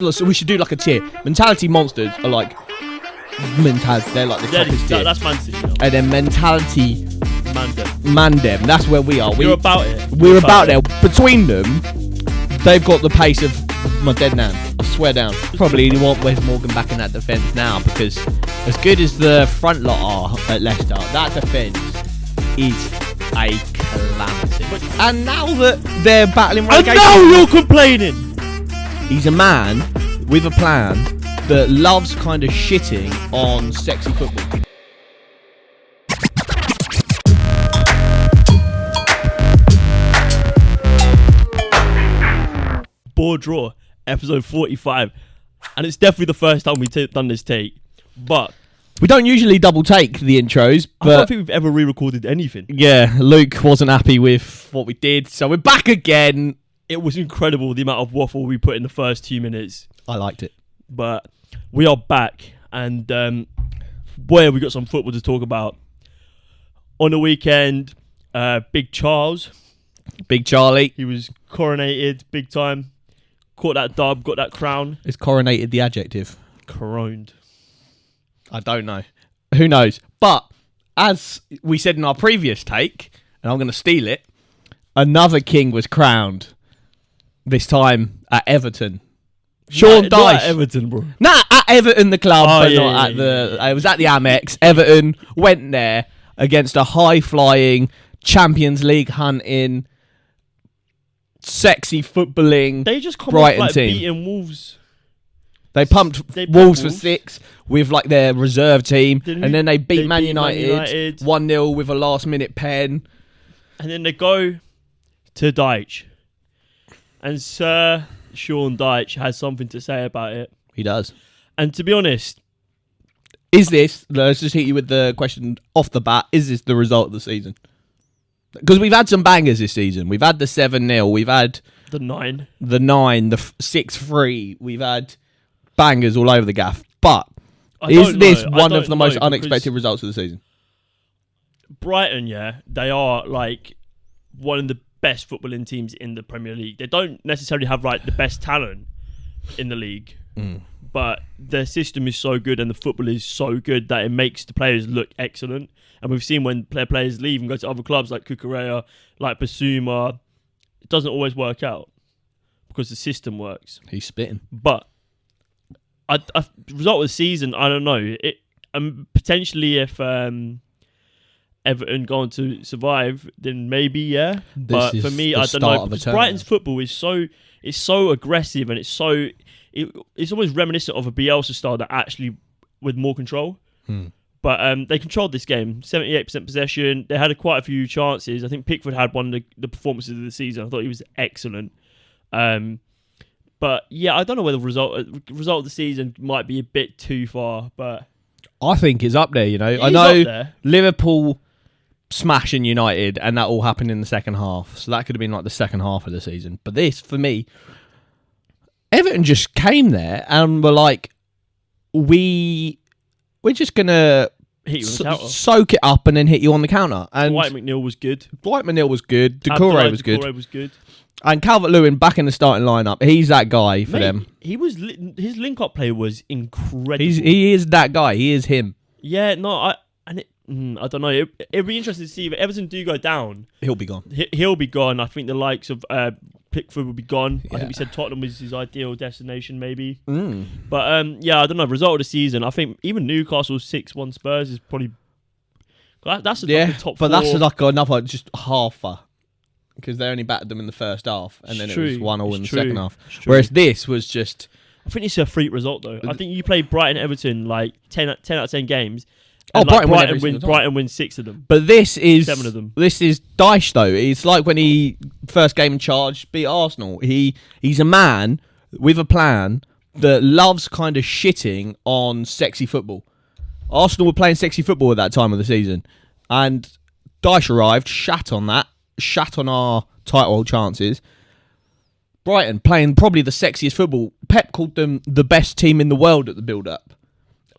So we should do like a tier. Mentality monsters are like mentality. They're like the toughest tier. That's Man City. No. And then mentality Mandem. That's where we are. We're about it. We're about there. Between them, they've got the pace of my dead nan. I swear down. Probably want Wes Morgan back in that defence now, because as good as the front lot are at Leicester, that defence is a calamity. And now that they're battling relegation, and now you're complaining. He's a man with a plan that loves kind of shitting on sexy football. BoreDraw, episode 45. And it's definitely the first time we've done this take. But we don't usually double take the intros, but I don't think we've ever re-recorded anything. Yeah, Luke wasn't happy with what we did, so we're back again. It was incredible the amount of waffle we put in the first 2 minutes. I liked it. But we are back, and boy, we got some football to talk about. On the weekend, Big Charles. Big Charlie. He was coronated big time. Caught that dub, got that crown. Is coronated the adjective? Coroned. I don't know. Who knows? But as we said in our previous take, and I'm going to steal it, another king was crowned. This time at Everton. Sean Dyche. Not at Everton, bro. Nah, at Everton, the club, but yeah, not at yeah, the... It was at the Amex. Everton went there against a high-flying, Champions League hunting, sexy footballing They just come Brighton off, like, team. beating Wolves. They pumped Wolves for 6 with like their reserve team, and then they beat Man United 1-0 with a last-minute pen. And then they go to Dyche. And Sir Sean Dyche has something to say about it. He does. And to be honest, let's just hit you with the question off the bat, is this the result of the season? Because we've had some bangers this season. We've had the 7-0, we've had the 9, the 6-3, we've had bangers all over the gaff. But is this one of the most unexpected results of the season? Brighton, yeah, they are like one of the best footballing teams in the Premier League. They don't necessarily have like the best talent in the league, but their system is so good and the football is so good that it makes the players look excellent. And we've seen when players leave and go to other clubs like Cucurella, like Basuma, it doesn't always work out because the system works. He's spitting. But a result of the season, I don't know. Potentially if Everton going to survive, then maybe, yeah. But for me, I don't know, because Brighton's football is so aggressive, and it's almost reminiscent of a Bielsa style that actually with more control. But they controlled this game, 78% possession. They had quite a few chances. I think Pickford had one of the performances of the season. I thought he was excellent. But yeah, I don't know whether the result of the season might be a bit too far, but I think it's up there, you know. I know Liverpool smashing United, and that all happened in the second half. So that could have been like the second half of the season. But this, for me, Everton just came there and were like, we're just going to soak it up and then hit you on the counter. And Dwight McNeil was good. Doucouré was good. And Calvert-Lewin back in the starting lineup. He's that guy for them. His link-up play was incredible. He is that guy. He is him. Yeah, no, I don't know. It'd be interesting to see if Everton do go down. He'll be gone. He'll be gone. I think the likes of Pickford will be gone. Yeah. I think we said Tottenham was his ideal destination, maybe. But yeah, I don't know. Result of the season, I think even Newcastle's 6-1 Spurs is probably that's like the top 4. But that's like another just halfer, because they only battered them in the first half, and then it was 1-1 in the second half. Whereas this was just, I think it's a freak result though. I think you play Brighton Everton like 10 out of 10 games. Brighton wins 6 of them. But this is 7 of them. This is Dyche though. It's like when he first game in charge beat Arsenal. He's a man with a plan that loves kind of shitting on sexy football. Arsenal were playing sexy football at that time of the season, and Dyche arrived, shat on our title chances. Brighton playing probably the sexiest football. Pep called them the best team in the world at the build-up.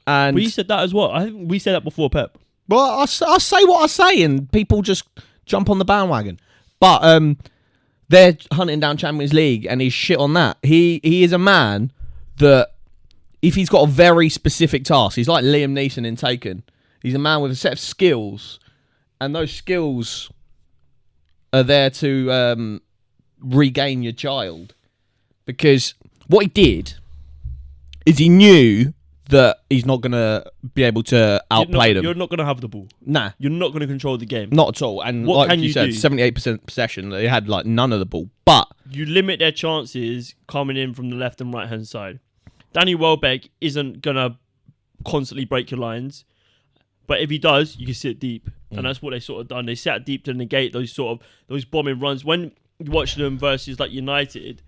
And we said that as well. I think we said that before Pep. Well, I say what I say, and people just jump on the bandwagon. But they're hunting down Champions League, and he's shit on that. He is a man that if he's got a very specific task, he's like Liam Neeson in Taken. He's a man with a set of skills, and those skills are there to regain your child. Because what he did is he knew that he's not going to be able to outplay them. You're not going to have the ball. Nah. You're not going to control the game. Not at all. And what like can you said, do? 78% possession. They had like none of the ball. But you limit their chances coming in from the left and right hand side. Danny Welbeck isn't going to constantly break your lines. But if he does, you can sit deep. And that's what they sort of done. They sat deep to negate those bombing runs. When you watch them versus like United,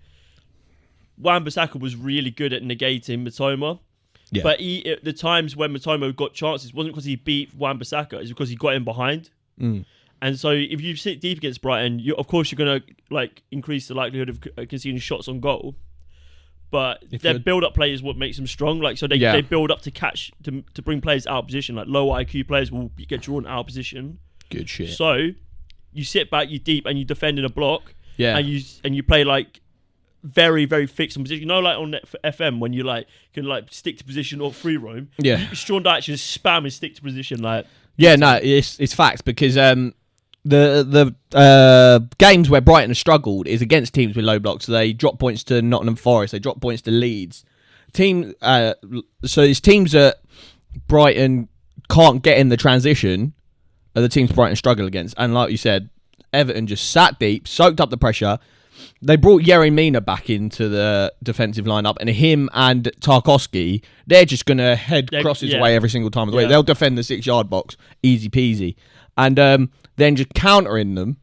Wan-Bissaka was really good at negating Matoma. Yeah. But the times when Matoma got chances wasn't because he beat Wan-Bissaka, it's because he got in behind. And so if you sit deep against Brighton, of course you're going to like increase the likelihood of conceding shots on goal. But their build-up play is what makes them strong. Like so, they build up to catch to bring players out of position. Like low IQ players will get drawn out of position. Good shit. So you sit back, you deep, and you defend in a block. Yeah. And you play like very, very fixed on position. You know, like on FM when you like can like stick to position or free roam. Yeah. Sean Dyche just spam his stick to position like. Yeah, no, it's facts because the games where Brighton have struggled is against teams with low blocks. So they drop points to Nottingham Forest, they drop points to Leeds. So it's teams that Brighton can't get in the transition are the teams Brighton struggle against. And like you said, Everton just sat deep, soaked up the pressure. They brought Yerry Mina back into the defensive lineup, and him and Tarkowski, they're just going to head crosses away every single time of the way. They'll defend the 6-yard box, easy peasy. And then just countering them,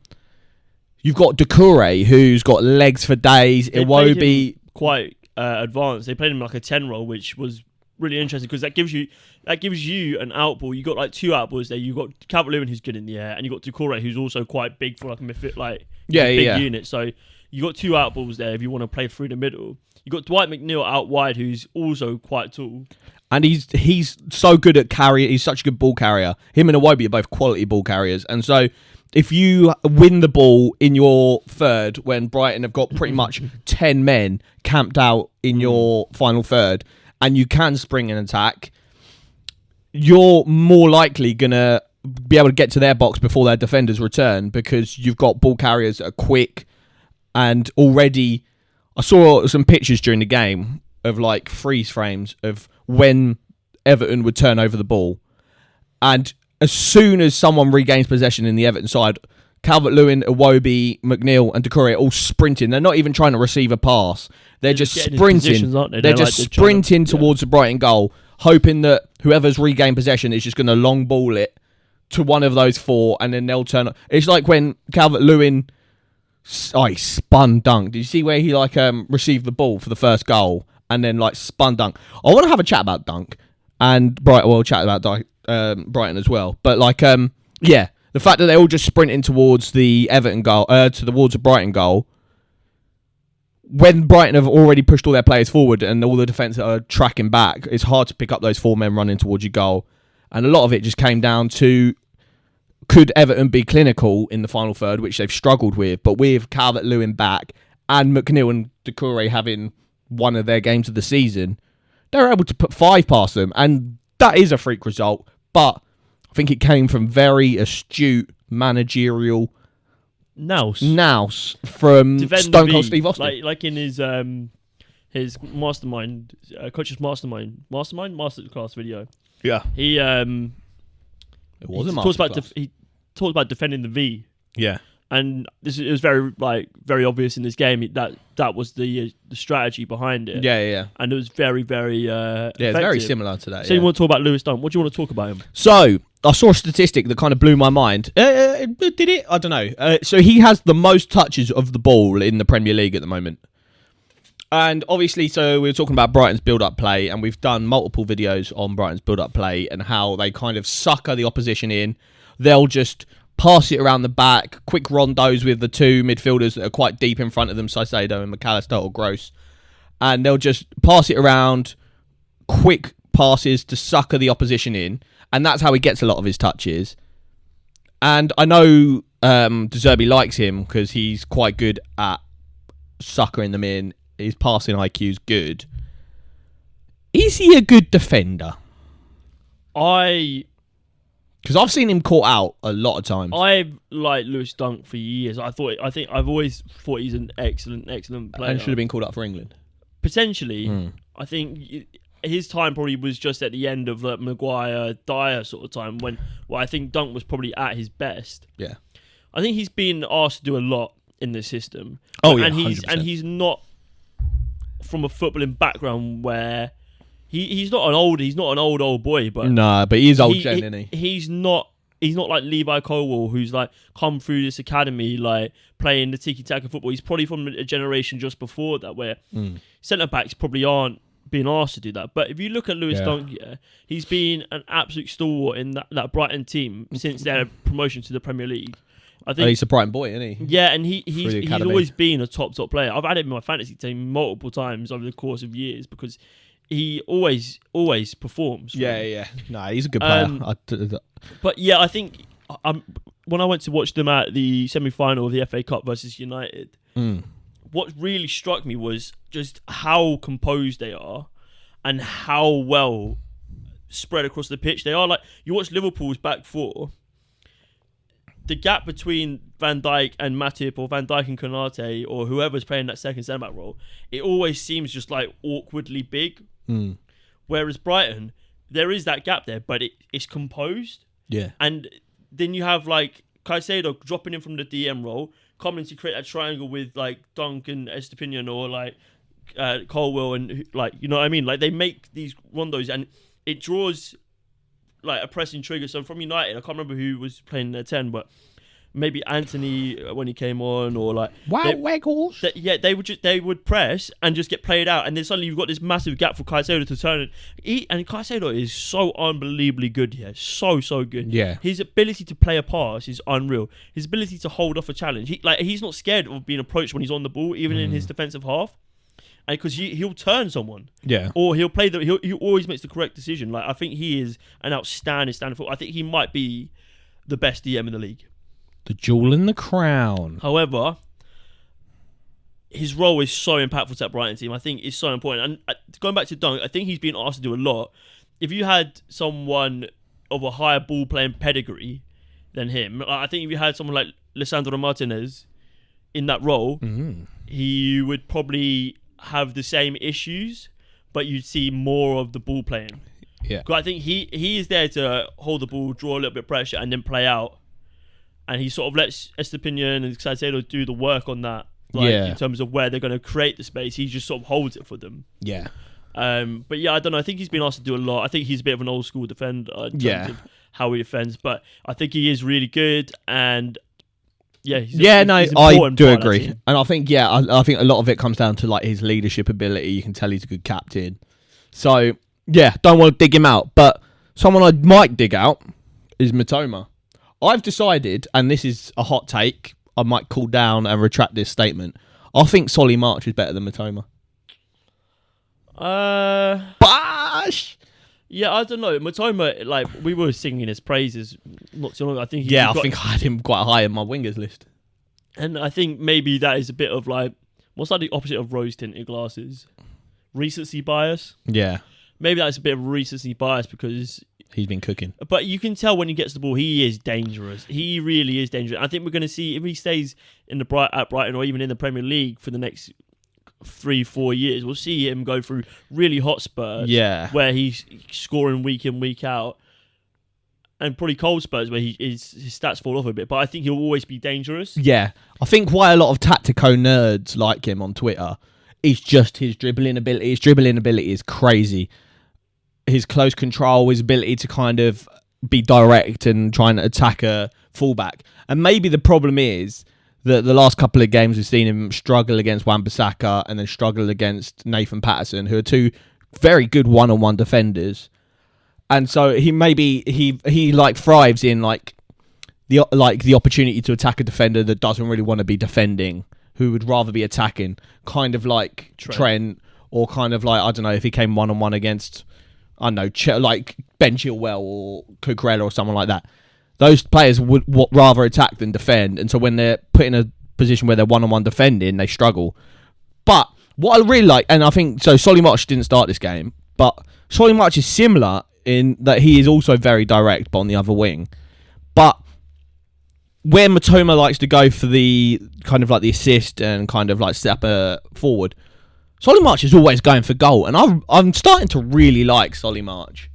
you've got Doucouré, who's got legs for days. Iwobi quite advanced. They played him like a 10 role, which was really interesting because that gives you an out ball. You got like two out balls there. You got Calvert-Lewin who's good in the air, and you got Doucouré who's also quite big for like a midfield, like big unit. So you got two out balls there if you want to play through the middle. You got Dwight McNeil out wide, who's also quite tall. And he's so good at carry. He's such a good ball carrier. Him and Iwobi are both quality ball carriers. And so if you win the ball in your third when Brighton have got pretty much 10 men camped out in your final third and you can spring an attack, you're more likely going to be able to get to their box before their defenders return because you've got ball carriers that are quick and already... I saw some pictures during the game of like freeze frames of when Everton would turn over the ball. And as soon as someone regains possession in the Everton side, Calvert-Lewin, Iwobi, McNeil and Doucouré are all sprinting. They're not even trying to receive a pass. They're just sprinting. They're just sprinting towards the Brighton goal, hoping that whoever's regained possession is just going to long ball it to one of those four and then they'll turn. It's like when Calvert-Lewin... he spun dunk. Did you see where he received the ball for the first goal and then spun dunk? I want to have a chat about dunk and Brighton. We'll chat about Brighton as well. But the fact that they're all just sprinting towards the Everton goal, towards the Brighton goal, when Brighton have already pushed all their players forward and all the defence are tracking back, it's hard to pick up those four men running towards your goal. And a lot of it just came down to, could Everton be clinical in the final third, which they've struggled with, but with Calvert-Lewin back and McNeil and Doucouré having one of their games of the season, they're able to put 5 past them, and that is a freak result, but I think it came from very astute managerial nous from Stone Cold Steve Austin. Like in his mastermind, coach's mastermind masterclass video. Yeah. He talks about defending the V. Yeah. And it was very very obvious in this game that was the strategy behind it. Yeah. And it was very, very it's very similar to that. So you want to talk about Lewis Dunk? What do you want to talk about him? So I saw a statistic that kind of blew my mind. Did it? I don't know. So he has the most touches of the ball in the Premier League at the moment. And obviously, so we were talking about Brighton's build-up play, and we've done multiple videos on Brighton's build-up play and how they kind of sucker the opposition in. They'll just pass it around the back, quick rondos with the two midfielders that are quite deep in front of them, Caicedo and McAllister or Gross. And they'll just pass it around, quick passes to sucker the opposition in. And that's how he gets a lot of his touches. And I know De Zerbi likes him because he's quite good at suckering them in. His passing IQ is good. Is he a good defender? Because I've seen him caught out a lot of times. I've liked Lewis Dunk for years. I've always thought he's an excellent player. And should have been called up for England. Potentially. I think his time probably was just at the end of the Maguire, Dyer sort of time when I think Dunk was probably at his best. Yeah. I think he's been asked to do a lot in the system. Oh yeah, and he's not from a footballing background where he's not an old boy, but but he is old gen, isn't he? He's not like Levi Colwell, who's like come through this academy like playing the tiki-taka football. He's probably from a generation just before that where centre backs probably aren't being asked to do that. But if you look at Lewis Dunk, he's been an absolute stalwart in that Brighton team since their promotion to the Premier League. I think he's a Brighton boy, isn't he? Yeah, and he's always been a top player. I've had him in my fantasy team multiple times over the course of years because he always performs. Yeah. No, he's a good player. But yeah, I think when I went to watch them at the semi-final of the FA Cup versus United, what really struck me was just how composed they are and how well spread across the pitch they are. Like, you watch Liverpool's back four, the gap between Van Dijk and Matip or Van Dijk and Konate or whoever's playing that second centre-back role, it always seems just like awkwardly big. Whereas Brighton, there is that gap there, but it's composed. Yeah. And then you have like Caicedo dropping in from the DM role, coming to create a triangle with like Dunk and Estepinian or like Colwell and like, you know what I mean? Like they make these rondos and it draws like a pressing trigger. So from United, I can't remember who was playing their 10, but maybe Anthony when he came on or like Waggles. They would press and just get played out, and then suddenly you've got this massive gap for Caicedo to turn it. And Caicedo is so unbelievably good here, so good. Yeah, his ability to play a pass is unreal. His ability to hold off a challenge, he's not scared of being approached when he's on the ball, even in his defensive half. And because he'll turn someone, or he'll play he always makes the correct decision. Like I think he is an outstanding footballer. I think he might be the best DM in the league. The jewel in the crown. However, his role is so impactful to that Brighton team. I think it's so important. And going back to Dunk, I think he's been asked to do a lot. If you had someone of a higher ball playing pedigree than him, I think if you had someone like Lisandro Martinez in that role, he would probably have the same issues, but you'd see more of the ball playing. Yeah, because I think he is there to hold the ball, draw a little bit of pressure, and then play out. And he sort of lets Estepinian and Caicedo do the work on that. In terms of where they're going to create the space, he just sort of holds it for them. Yeah. But yeah, I don't know. I think he's been asked to do a lot. I think he's a bit of an old school defender in terms of how he defends. But I think he is really good. And yeah, I do agree. And I think I think a lot of it comes down to like his leadership ability. You can tell he's a good captain. So yeah, don't want to dig him out. But someone I might dig out is Mitoma. I've decided, and this is a hot take, I might cool down and retract this statement. I think Solly March is better than Mitoma. Bash! Yeah, I don't know. Mitoma, like, we were singing his praises not too long ago. I think I think I had him quite high in my wingers list. And I think maybe that is a bit of like, what's like the opposite of rose-tinted glasses? Recency bias? Yeah. Maybe that's a bit of recency bias because he's been cooking. But you can tell when he gets the ball, he is dangerous. He really is dangerous. I think we're going to see, if he stays at Brighton or even in the Premier League for the next 3-4 years, we'll see him go through really hot spurts where he's scoring week in, week out. And probably cold spurts where his stats fall off a bit. But I think he'll always be dangerous. Yeah. I think why a lot of tactico nerds like him on Twitter is just his dribbling ability. His dribbling ability is crazy. His close control, his ability to kind of be direct and trying to attack a fullback. And maybe the problem is that the last couple of games we've seen him struggle against Wan-Bissaka and then struggle against Nathan Patterson, who are two very good one-on-one defenders. And so he like thrives in like the opportunity to attack a defender that doesn't really want to be defending, who would rather be attacking, kind of like Trent or kind of like, I don't know, if he came one-on-one against, I don't know, like Ben Chilwell or Cucurella or someone like that. Those players would rather attack than defend. And so when they're put in a position where they're one-on-one defending, they struggle. But what I really like, and I think, so Solly March didn't start this game, but Solly March is similar in that he is also very direct, but on the other wing. But where Matoma likes to go for the kind of like the assist and kind of like step forward, Solly March is always going for goal, and I'm starting to really like Solly March.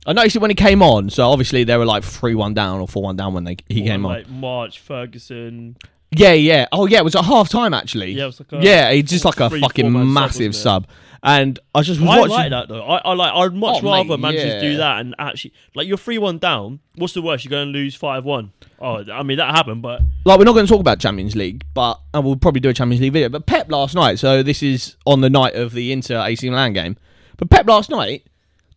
I noticed it when he came on, so obviously they were like 3-1 down or 4-1 down when he came on. Like March, Ferguson. Yeah. Oh, yeah, it was at half time actually. Yeah, it was like it's just like a fucking massive sub. And I just was watching. I like that though. I'd much rather managers do that and actually, like, you're 3-1 down. What's the worst? You're going to lose 5-1. Oh, I mean, that happened, but like, we're not going to talk about Champions League, and we'll probably do a Champions League video. But Pep last night, so this is on the night of the Inter AC Milan game. But Pep last night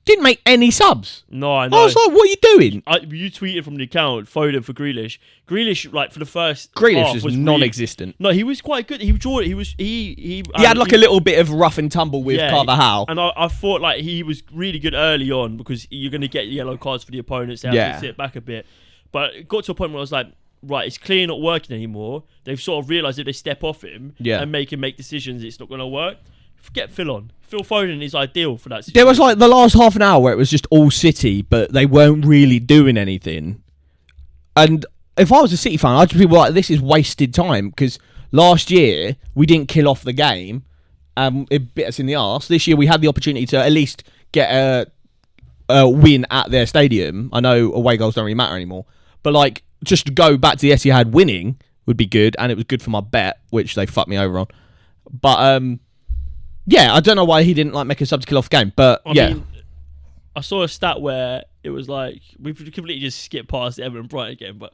didn't make any subs. No, I know. I was like, what are you doing? You tweeted from the account, Foden for Grealish. Grealish, like, for the first Grealish half was non-existent. No, he was quite good. He had like a little bit of rough and tumble with Carvajal. And I thought, like, he was really good early on because you're going to get yellow cards for the opponents. They have to sit back a bit. But it got to a point where I was like, right, it's clearly not working anymore. They've sort of realised if they step off him and make him make decisions, it's not going to work. Forget Phil on. Phil Foden is ideal for that situation. There was like the last half an hour where it was just all City, but they weren't really doing anything. And if I was a City fan, I'd just be like, this is wasted time, because last year we didn't kill off the game. It bit us in the arse. This year we had the opportunity to at least get a win at their stadium. I know away goals don't really matter anymore, but like, just to go back to the Etihad winning would be good, and it was good for my bet, which they fucked me over on. But yeah, I don't know why he didn't like make a sub to kill off the game, but I mean, I saw a stat where it was like, we've completely just skipped past the Everton Brighton game, but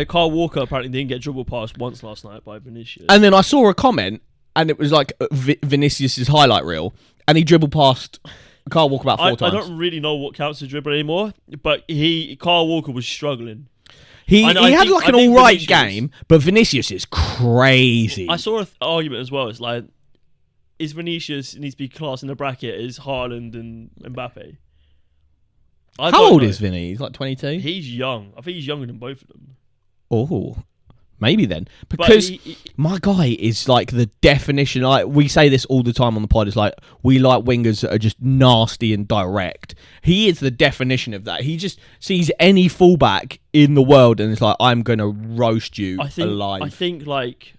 Kyle Walker apparently didn't get dribble past once last night by Vinicius. And then I saw a comment, and it was like Vinicius' highlight reel, and he dribbled past Kyle Walker about 4 times. I don't really know what counts as dribble anymore, but Kyle Walker was struggling. He had like an alright game, but Vinicius is crazy. I saw an argument as well. It's like, is Vinicius needs to be classed in the bracket as Haaland and Mbappe? How old is Vinny? He's like 22? He's young. I think he's younger than both of them. Oh, maybe then. Because my guy is like the definition. Like, we say this all the time on the pod. It's like, we like wingers that are just nasty and direct. He is the definition of that. He just sees any fullback in the world and it's like, I'm going to roast you alive. I think, like,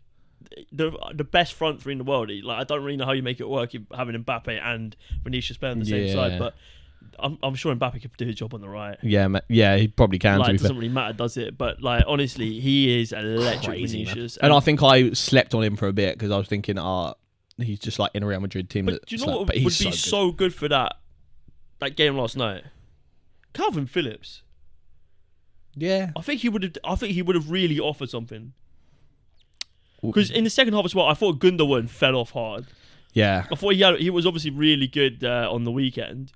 the best front three in the world, like, I don't really know how you make it work having Mbappe and Vinicius playing on the same side, but I'm sure Mbappe could do his job on the right. Yeah, he probably can. Like, it doesn't really matter, does it? But like, honestly, he is electric, Vinicius. And I think I slept on him for a bit because I was thinking, he's just like in a Real Madrid team. But do you know what would be so good for that game last night? Calvin Phillips. Yeah, I think he would have really offered something. Because in the second half as well, I thought Gundogan fell off hard. Yeah, I thought he was obviously really good on the weekend.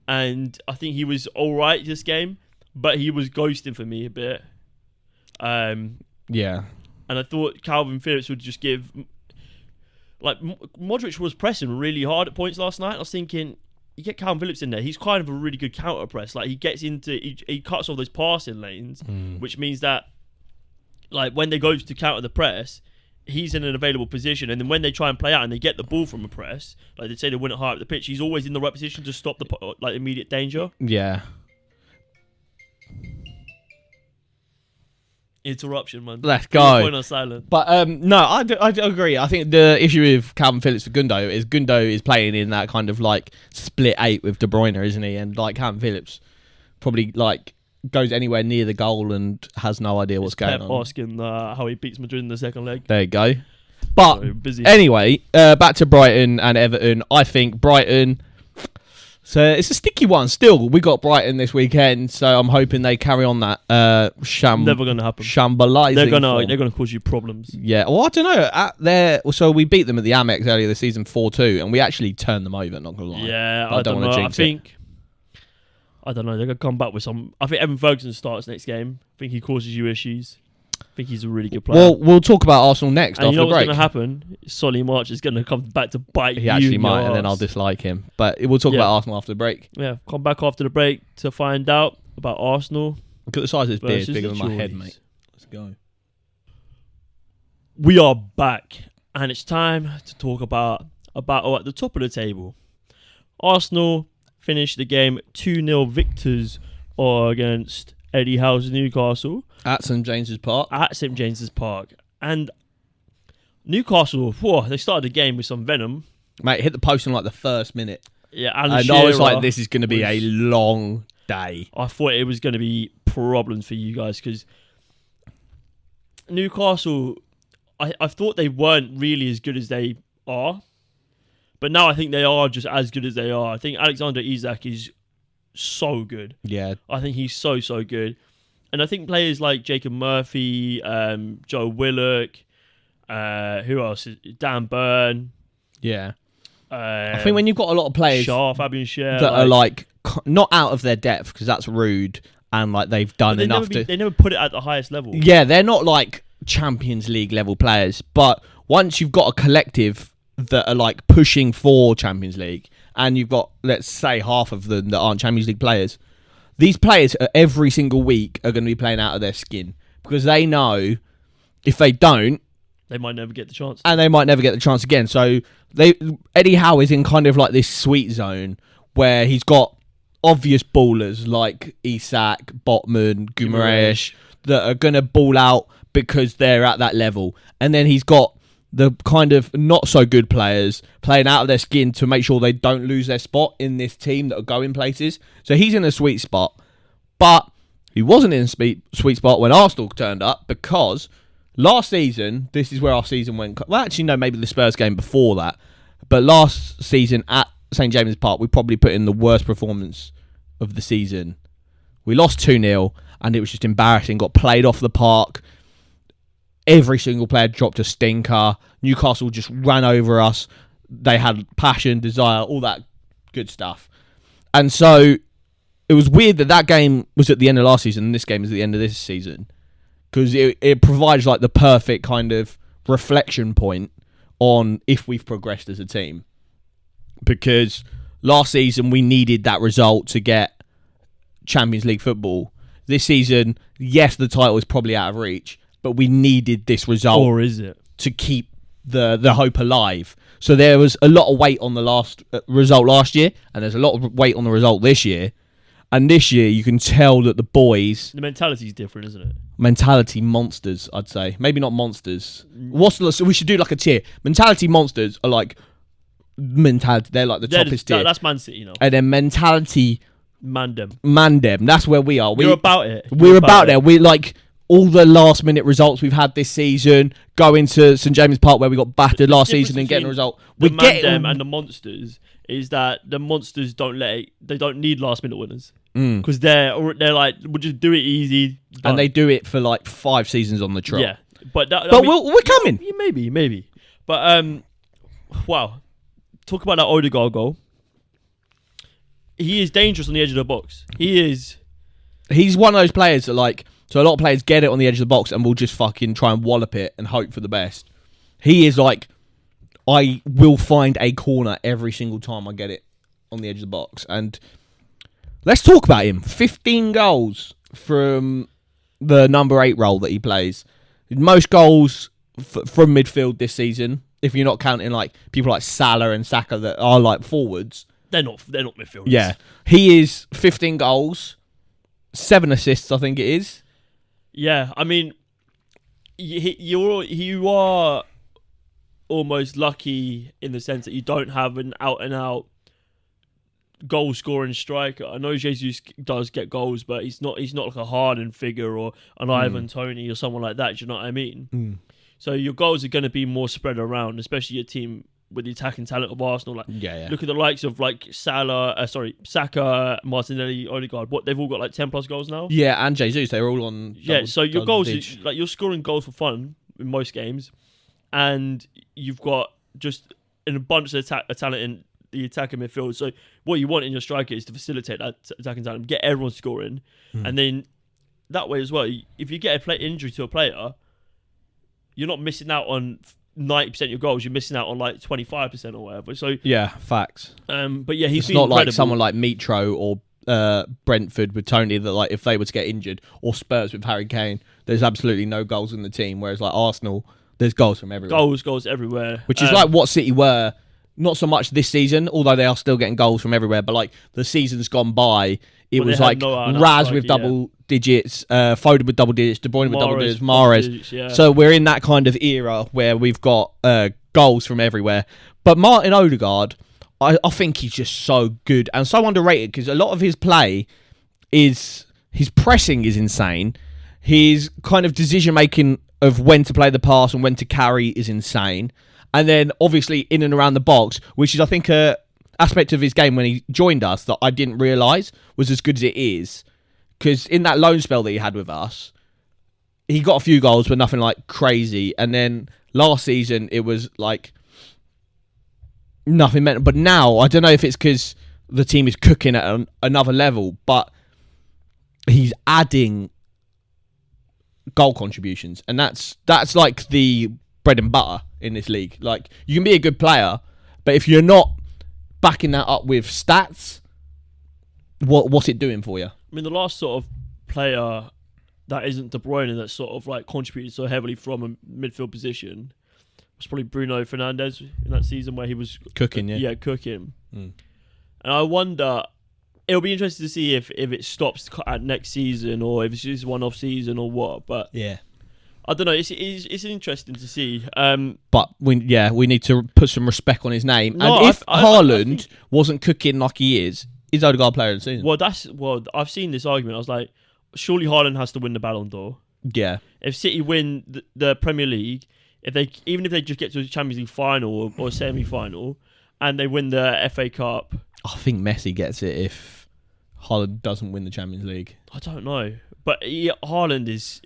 And I think he was all right this game, but he was ghosting for me a bit. Yeah. And I thought Calvin Phillips would just give... Like, Modric was pressing really hard at points last night. I was thinking, you get Calvin Phillips in there, he's kind of a really good counter press. Like, he gets into... He cuts off those passing lanes, which means that, like, when they go to counter the press, he's in an available position, and then when they try and play out and they get the ball from a press, like they say they win it high up the pitch, he's always in the right position to stop the immediate danger. Yeah. Interruption, man. Let's go. Point on silent. But no, I agree. I think the issue with Calvin Phillips for Gundo is playing in that kind of like split 8 with De Bruyne, isn't he? And like Calvin Phillips probably like goes anywhere near the goal and has no idea what's going on. Asking how he beats Madrid in the second leg. There you go. But anyway, back to Brighton and Everton. I think Brighton... So it's a sticky one still. We got Brighton this weekend, so I'm hoping they carry on that never going to happen. Shambalizing. They're gonna cause you problems. Yeah. Well, I don't know. So we beat them at the Amex earlier this season 4-2, and we actually turned them over. Not gonna lie. Yeah, I don't know. I don't know. They're gonna come back with some. I think Evan Ferguson starts next game. I think he causes you issues. I think he's a really good player. Well, we'll talk about Arsenal next after the break. You know what's going to happen? Solly March is going to come back to bite you. He actually might, and then I'll dislike him. But we'll talk about Arsenal after the break. Yeah, come back after the break to find out about Arsenal. Look at the size of his beard. It's bigger than my head, mate. Let's go. We are back, and it's time to talk about a battle at the top of the table. Arsenal finished the game 2-0 victors against Eddie Howe's Newcastle. At St James's Park. At St James's Park. And Newcastle, they started the game with some venom. Mate, hit the post in like the first minute. Yeah, and I was like, this is going to be a long day. I thought it was going to be problems for you guys because Newcastle, I thought they weren't really as good as they are. But now I think they are just as good as they are. I think Alexander Isak is so good. Yeah. I think he's so good. And I think players like Jacob Murphy, Joe Willock, who else? Dan Burn. Yeah. I think when you've got a lot of players Fabian Schär, that are like not out of their depth, because that's rude, and like they've done enough they never put it at the highest level. Yeah, they're not like Champions League level players, but once you've got a collective that are like pushing for Champions League, and you've got, let's say, half of them that aren't Champions League players, these players every single week are going to be playing out of their skin because they know if they don't, they might never get the chance. And they might never get the chance again. So Eddie Howe is in kind of like this sweet zone where he's got obvious ballers like Isak, Botman, Guimaraes that are going to ball out because they're at that level. And then he's got the kind of not so good players playing out of their skin to make sure they don't lose their spot in this team that are going places. So he's in a sweet spot. But he wasn't in a sweet spot when Arsenal turned up because last season, this is where our season went. Well, actually, no, maybe the Spurs game before that. But last season at St James's Park, we probably put in the worst performance of the season. We lost 2-0, and it was just embarrassing. Got played off the park. Every single player dropped a stinker. Newcastle just ran over us. They had passion, desire, all that good stuff. And so it was weird that game was at the end of last season, and this game is at the end of this season. Because it provides like the perfect kind of reflection point on if we've progressed as a team. Because last season we needed that result to get Champions League football. This season, yes, the title is probably out of reach, but we needed this result. Or is it? To keep the hope alive. So there was a lot of weight on the last result last year, and there's a lot of weight on the result this year. And this year, you can tell that the boys... The mentality is different, isn't it? Mentality monsters, I'd say. Maybe not monsters. So we should do like a tier. Mentality monsters are like... Mentality, they're like the toppest tier. That's Man City, you know. And then mentality... Mandem. That's where we are. We're about it. We're about there. We're like... All the last minute results we've had this season, going to St James's Park where we got battered last season and getting a result. The Mandem and the monsters is that the monsters don't need last minute winners. Because they're like, we'll just do it easy. And they do it for like 5 seasons on the trot. Yeah. But we're coming. Yeah, maybe. But, wow. Talk about that Odegaard goal. He is dangerous on the edge of the box. He's one of those players that like... So a lot of players get it on the edge of the box and will just fucking try and wallop it and hope for the best. He is like... I will find a corner every single time I get it on the edge of the box. And... Let's talk about him. 15 goals from the number 8 role that he plays. Most goals from midfield this season. If you're not counting like people like Salah and Saka that are like forwards. They're not midfielders. Yeah. He is 15 goals. 7 assists, I think it is. Yeah. I mean, you are almost lucky in the sense that you don't have an out-and-out goal scoring striker. I know Jesus does get goals, but he's not like a Harden figure or an Ivan Toney or someone like that. Do you know what I mean? So your goals are going to be more spread around, especially your team with the attacking talent of Arsenal. Like, look at the likes of like Saka, Martinelli, Odegaard. They've all got like 10 plus goals now. Yeah, and Jesus, they're all on. So your goals, like you're scoring goals for fun in most games, and you've got just an abundance of talent in the attacking midfield. So what you want in your striker is to facilitate that attacking talent, get everyone scoring, and then that way as well, if you get a injury to a player, you're not missing out on 90% of your goals. You're missing out on like 25% or whatever. So yeah, facts. But yeah, he's it's not incredible. Like someone like Mitro or Brentford with Tony that like if they were to get injured, or Spurs with Harry Kane, there's absolutely no goals in the team. Whereas like Arsenal, there's goals from everywhere. Goals everywhere. Which is like what City were not so much this season, although they are still getting goals from everywhere, but like the seasons gone by, it was like Raz with double digits, Foden with double digits, De Bruyne with double digits, Mahrez. So we're in that kind of era where we've got goals from everywhere. But Martin Odegaard, I think he's just so good and so underrated because a lot of his play is, his pressing is insane. His kind of decision making of when to play the pass and when to carry is insane. And then obviously in and around the box, which is I think a aspect of his game when he joined us that I didn't realise was as good as it is. Because in that loan spell that he had with us, he got a few goals, but nothing like crazy. And then last season, it was like nothing meant. But now, I don't know if it's because the team is cooking at another level, but he's adding goal contributions. And that's like the bread and butter in this league. Like, you can be a good player, but if you're not backing that up with stats, what's it doing for you? I mean, the last sort of player that isn't De Bruyne that sort of like contributed so heavily from a midfield position was probably Bruno Fernandes in that season where he was cooking. Yeah, cooking. And I wonder, it'll be interesting to see if it stops at next season or if it's just one-off season or what. But yeah, I don't know. It's interesting to see. But we need to put some respect on his name. No, and if Haaland wasn't cooking like he is Odegaard player of the season? Well, I've seen this argument. I was like, surely Haaland has to win the Ballon d'Or. Yeah. If City win the Premier League, even if they just get to the Champions League final or semi-final, and they win the FA Cup, I think Messi gets it if Haaland doesn't win the Champions League. I don't know, but Haaland is.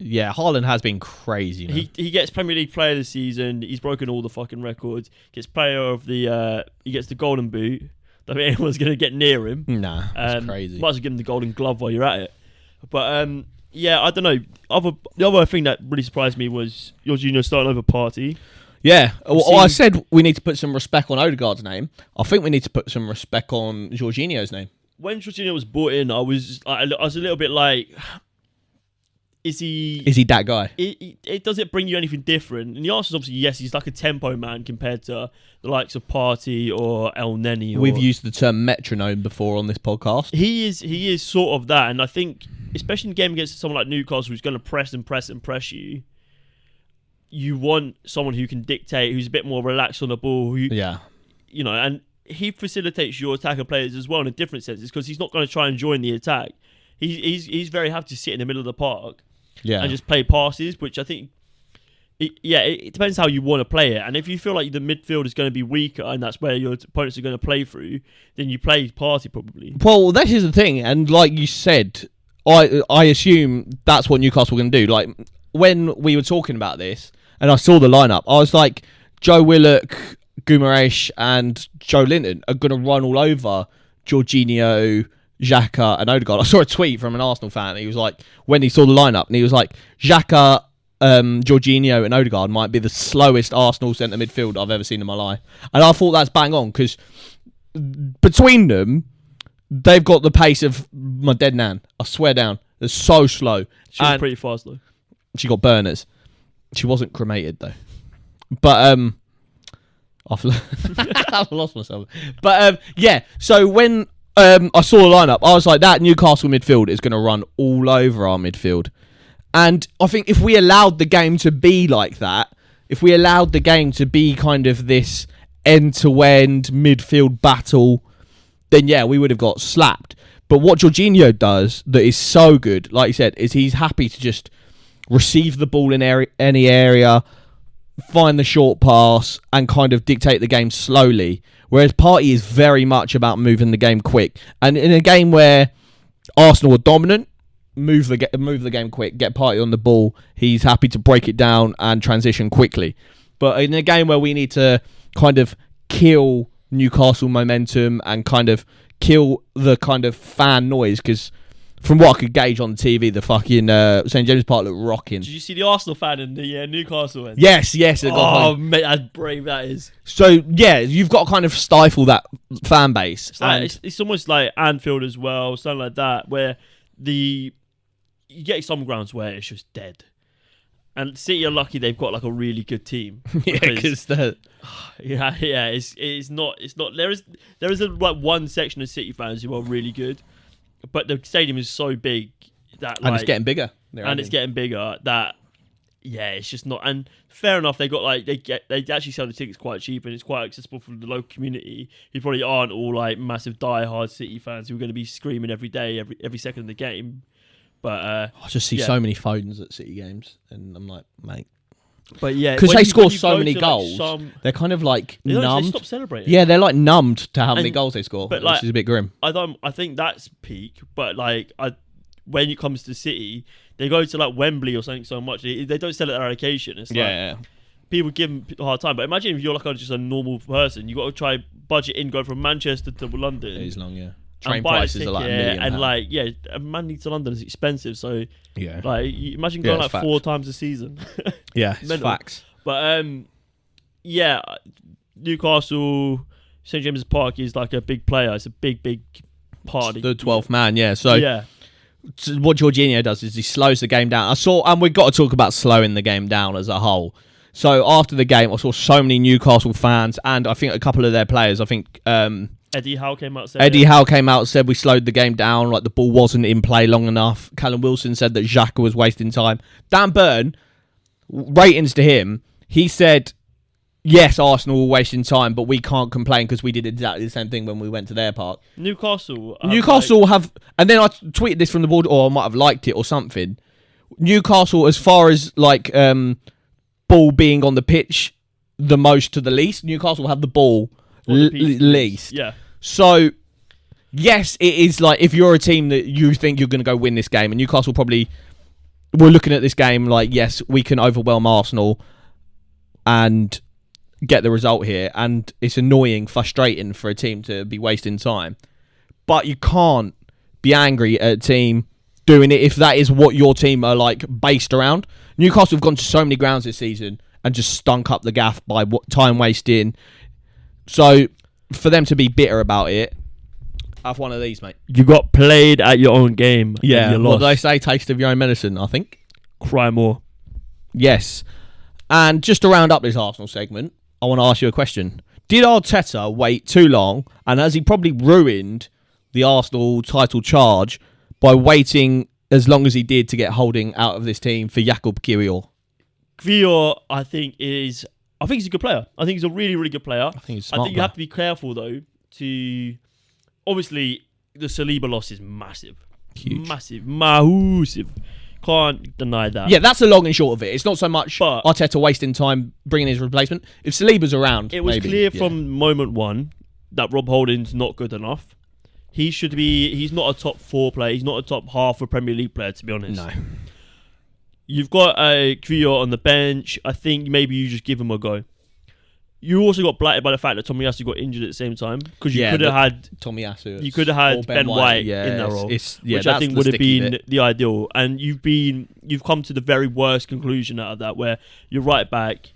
Haaland has been crazy. Man. He gets Premier League Player of the Season. He's broken all the fucking records. Gets Player of the. He gets the Golden Boot. I don't think anyone's going to get near him. Nah, that's crazy. Might as well give him the Golden Glove while you're at it. But I don't know. The other thing that really surprised me was Jorginho starting over Partey. Yeah, I said we need to put some respect on Odegaard's name. I think we need to put some respect on Jorginho's name. When Jorginho was brought in, I was a little bit like, is he that guy? Does it bring you anything different? And the answer is obviously yes. He's like a tempo man compared to the likes of Partey or El Neni. We've used the term metronome before on this podcast. He is sort of that, and I think especially in a game against someone like Newcastle who's going to press you. You want someone who can dictate, who's a bit more relaxed on the ball. And he facilitates your attacker players as well in a different sense. It's because he's not going to try and join the attack. He's very happy to sit in the middle of the park and just play passes, which I think, it depends how you want to play it. And if you feel like the midfield is going to be weaker and that's where your opponents are going to play through, then you play Partey probably. Well, that is the thing. And like you said, I assume that's what Newcastle are going to do. Like, when we were talking about this, and I saw the lineup, I was like, Joe Willock, Guimaraes, and Joe Linton are going to run all over Jorginho, Xhaka, and Odegaard. I saw a tweet from an Arsenal fan. He was like, when he saw the lineup, and he was like, Xhaka, Jorginho, and Odegaard might be the slowest Arsenal centre midfield I've ever seen in my life. And I thought that's bang on because between them, they've got the pace of my dead nan. I swear down. They're so slow. She was pretty fast though. She got burners. She wasn't cremated though. But I've lost myself. But so when I saw the lineup, I was like, that Newcastle midfield is going to run all over our midfield. And I think if we allowed the game to be like that, if we allowed the game to be kind of this end-to-end midfield battle, then we would have got slapped. But what Jorginho does that is so good, like you said, is he's happy to just receive the ball in any area, find the short pass, and kind of dictate the game slowly. Whereas Partey is very much about moving the game quick. And in a game where Arsenal are dominant, move the game quick, get Partey on the ball. He's happy to break it down and transition quickly. But in a game where we need to kind of kill Newcastle momentum and kind of kill the kind of fan noise, because from what I could gauge on the TV, the fucking St. James Park looked rocking. Did you see the Arsenal fan in the Newcastle end? Yes. Oh, mate, that's brave, that is. So, you've got to kind of stifle that fan base. It's almost like Anfield as well, something like that, where you get some grounds where it's just dead. And City are lucky they've got like a really good team. Yeah, because it's not. There is like one section of City fans who are really good, but the stadium is so big that and it's getting bigger. It's getting bigger that it's just not. And fair enough, they got like they actually sell the tickets quite cheap and it's quite accessible for the local community who probably aren't all like massive die-hard City fans who are going to be screaming every day, every second of the game. But I just see so many phones at City games, and I'm like, mate. But yeah, because they score so many goals, they're kind of like numbed. They stop celebrating. Yeah, they're like numbed to how many goals they score, but which is a bit grim. I think that's peak, but like when it comes to City, they go to like Wembley or something so much. They don't sell it at their allocation. It's like people give them a hard time. But imagine if you're like just a normal person, you got to try budget in, go from Manchester to London. It is long, yeah. Train prices are like £1 million. And like, a Manly to London is expensive. So like, imagine going like 4 times a season. Yeah, it's facts. But Newcastle, St James's Park is like a big player. It's a big party. The 12th man, yeah. So what Jorginho does is he slows the game down. And we've got to talk about slowing the game down as a whole. So after the game, I saw so many Newcastle fans, and I think a couple of their players. I think Eddie Howe came out. Said we slowed the game down, like the ball wasn't in play long enough. Callum Wilson said that Xhaka was wasting time. Dan Burn, ratings to him, he said, yes, Arsenal were wasting time, but we can't complain because we did exactly the same thing when we went to their park. Newcastle have, and then I tweeted this from the board, or I might have liked it or something. Newcastle, as far as like ball being on the pitch, the most to the least. Newcastle have the ball least. Yeah. So, yes, it is like if you're a team that you think you're going to go win this game, and Newcastle probably were looking at this game like, yes, we can overwhelm Arsenal and get the result here. And it's annoying, frustrating for a team to be wasting time. But you can't be angry at a team doing it if that is what your team are like based around. Newcastle have gone to so many grounds this season and just stunk up the gaff by time wasting. So, for them to be bitter about it, have one of these, mate. You got played at your own game. Yeah, and what do they say? Taste of your own medicine, I think. Cry more. Yes. And just to round up this Arsenal segment, I want to ask you a question. Did Arteta wait too long, and has he probably ruined the Arsenal title charge by waiting as long as he did to get Holding out of this team for Jakub Kiwior? Kiwior, I think he's a good player. I think he's a really, really good player. I think he's smart. I think you have to be careful, though, to... Obviously, the Saliba loss is massive. Huge. Massive. Can't deny that. Yeah, that's the long and short of it. It's not so much Arteta wasting time bringing his replacement. If Saliba's around, it was clear from moment one that Rob Holding's not good enough. He's not a top 4 player. He's not a top half of Premier League player, to be honest. No. You've got a Kiwior on the bench. I think maybe you just give him a go. You also got blighted by the fact that Tomiyasu got injured at the the same time because you could have had Tomiyasu. You could have had Ben White in that role, which I think would have been the ideal. And you've come to the very worst conclusion out of that, where your right back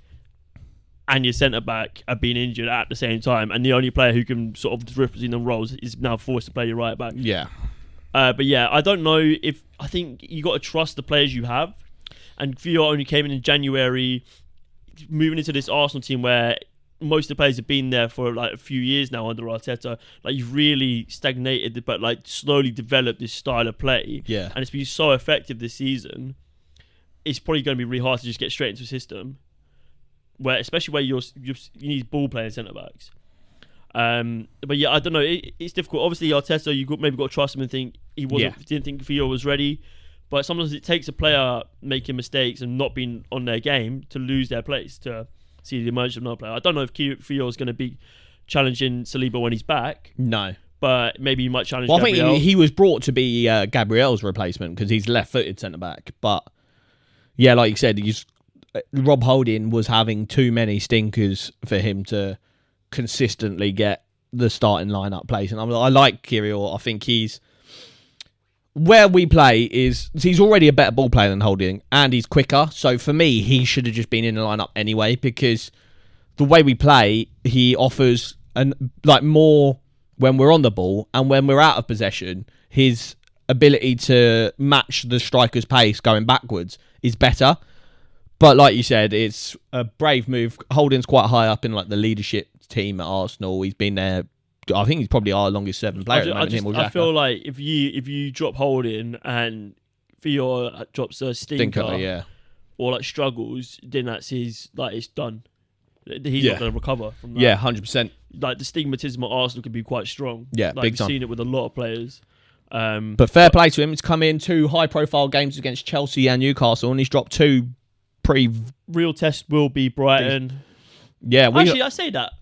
and your centre back have been injured at the same time, and the only player who can sort of drift between the roles is now forced to play your right back. Yeah. But yeah, I don't know if I think you got to trust the players you have, and Kiwior only came in January, moving into this Arsenal team where most of the players have been there for like a few years now under Arteta. Like, you've really stagnated, but like slowly developed this style of play. Yeah. And it's been so effective this season. It's probably going to be really hard to just get straight into a system especially where you need ball playing centre backs. But yeah, I don't know. It's difficult. Obviously, Arteta, maybe got to trust him and think didn't think Kiwior was ready. But sometimes it takes a player making mistakes and not being on their game to lose their place, to see the emergence of another player. I don't know if Kiwior is going to be challenging Saliba when he's back. No. But maybe he might challenge Gabriel. I think he was brought to be Gabriel's replacement because he's left-footed centre-back. But, yeah, like you said, Rob Holding was having too many stinkers for him to consistently get the starting lineup place. And I like Kiwior. I think where we play he's already a better ball player than Holding, and he's quicker. So for me, he should have just been in the lineup anyway, because the way we play, he offers more when we're on the ball, and when we're out of possession, his ability to match the striker's pace going backwards is better. But like you said, it's a brave move. Holding's quite high up in like the leadership team at Arsenal. He's been there. I think he's probably our longest serving player at the moment. I feel like if you drop Holding and Theo drops a stinker, or like struggles, then that's it's done. He's not going to recover from that. Yeah, 100%. Like the stigmatism at Arsenal can be quite strong. Yeah, like, big time. We've seen it with a lot of players. But fair play to him. He's come in 2 high-profile games against Chelsea and Newcastle, and he's dropped 2 real test will be Brighton. Yeah, actually, I say that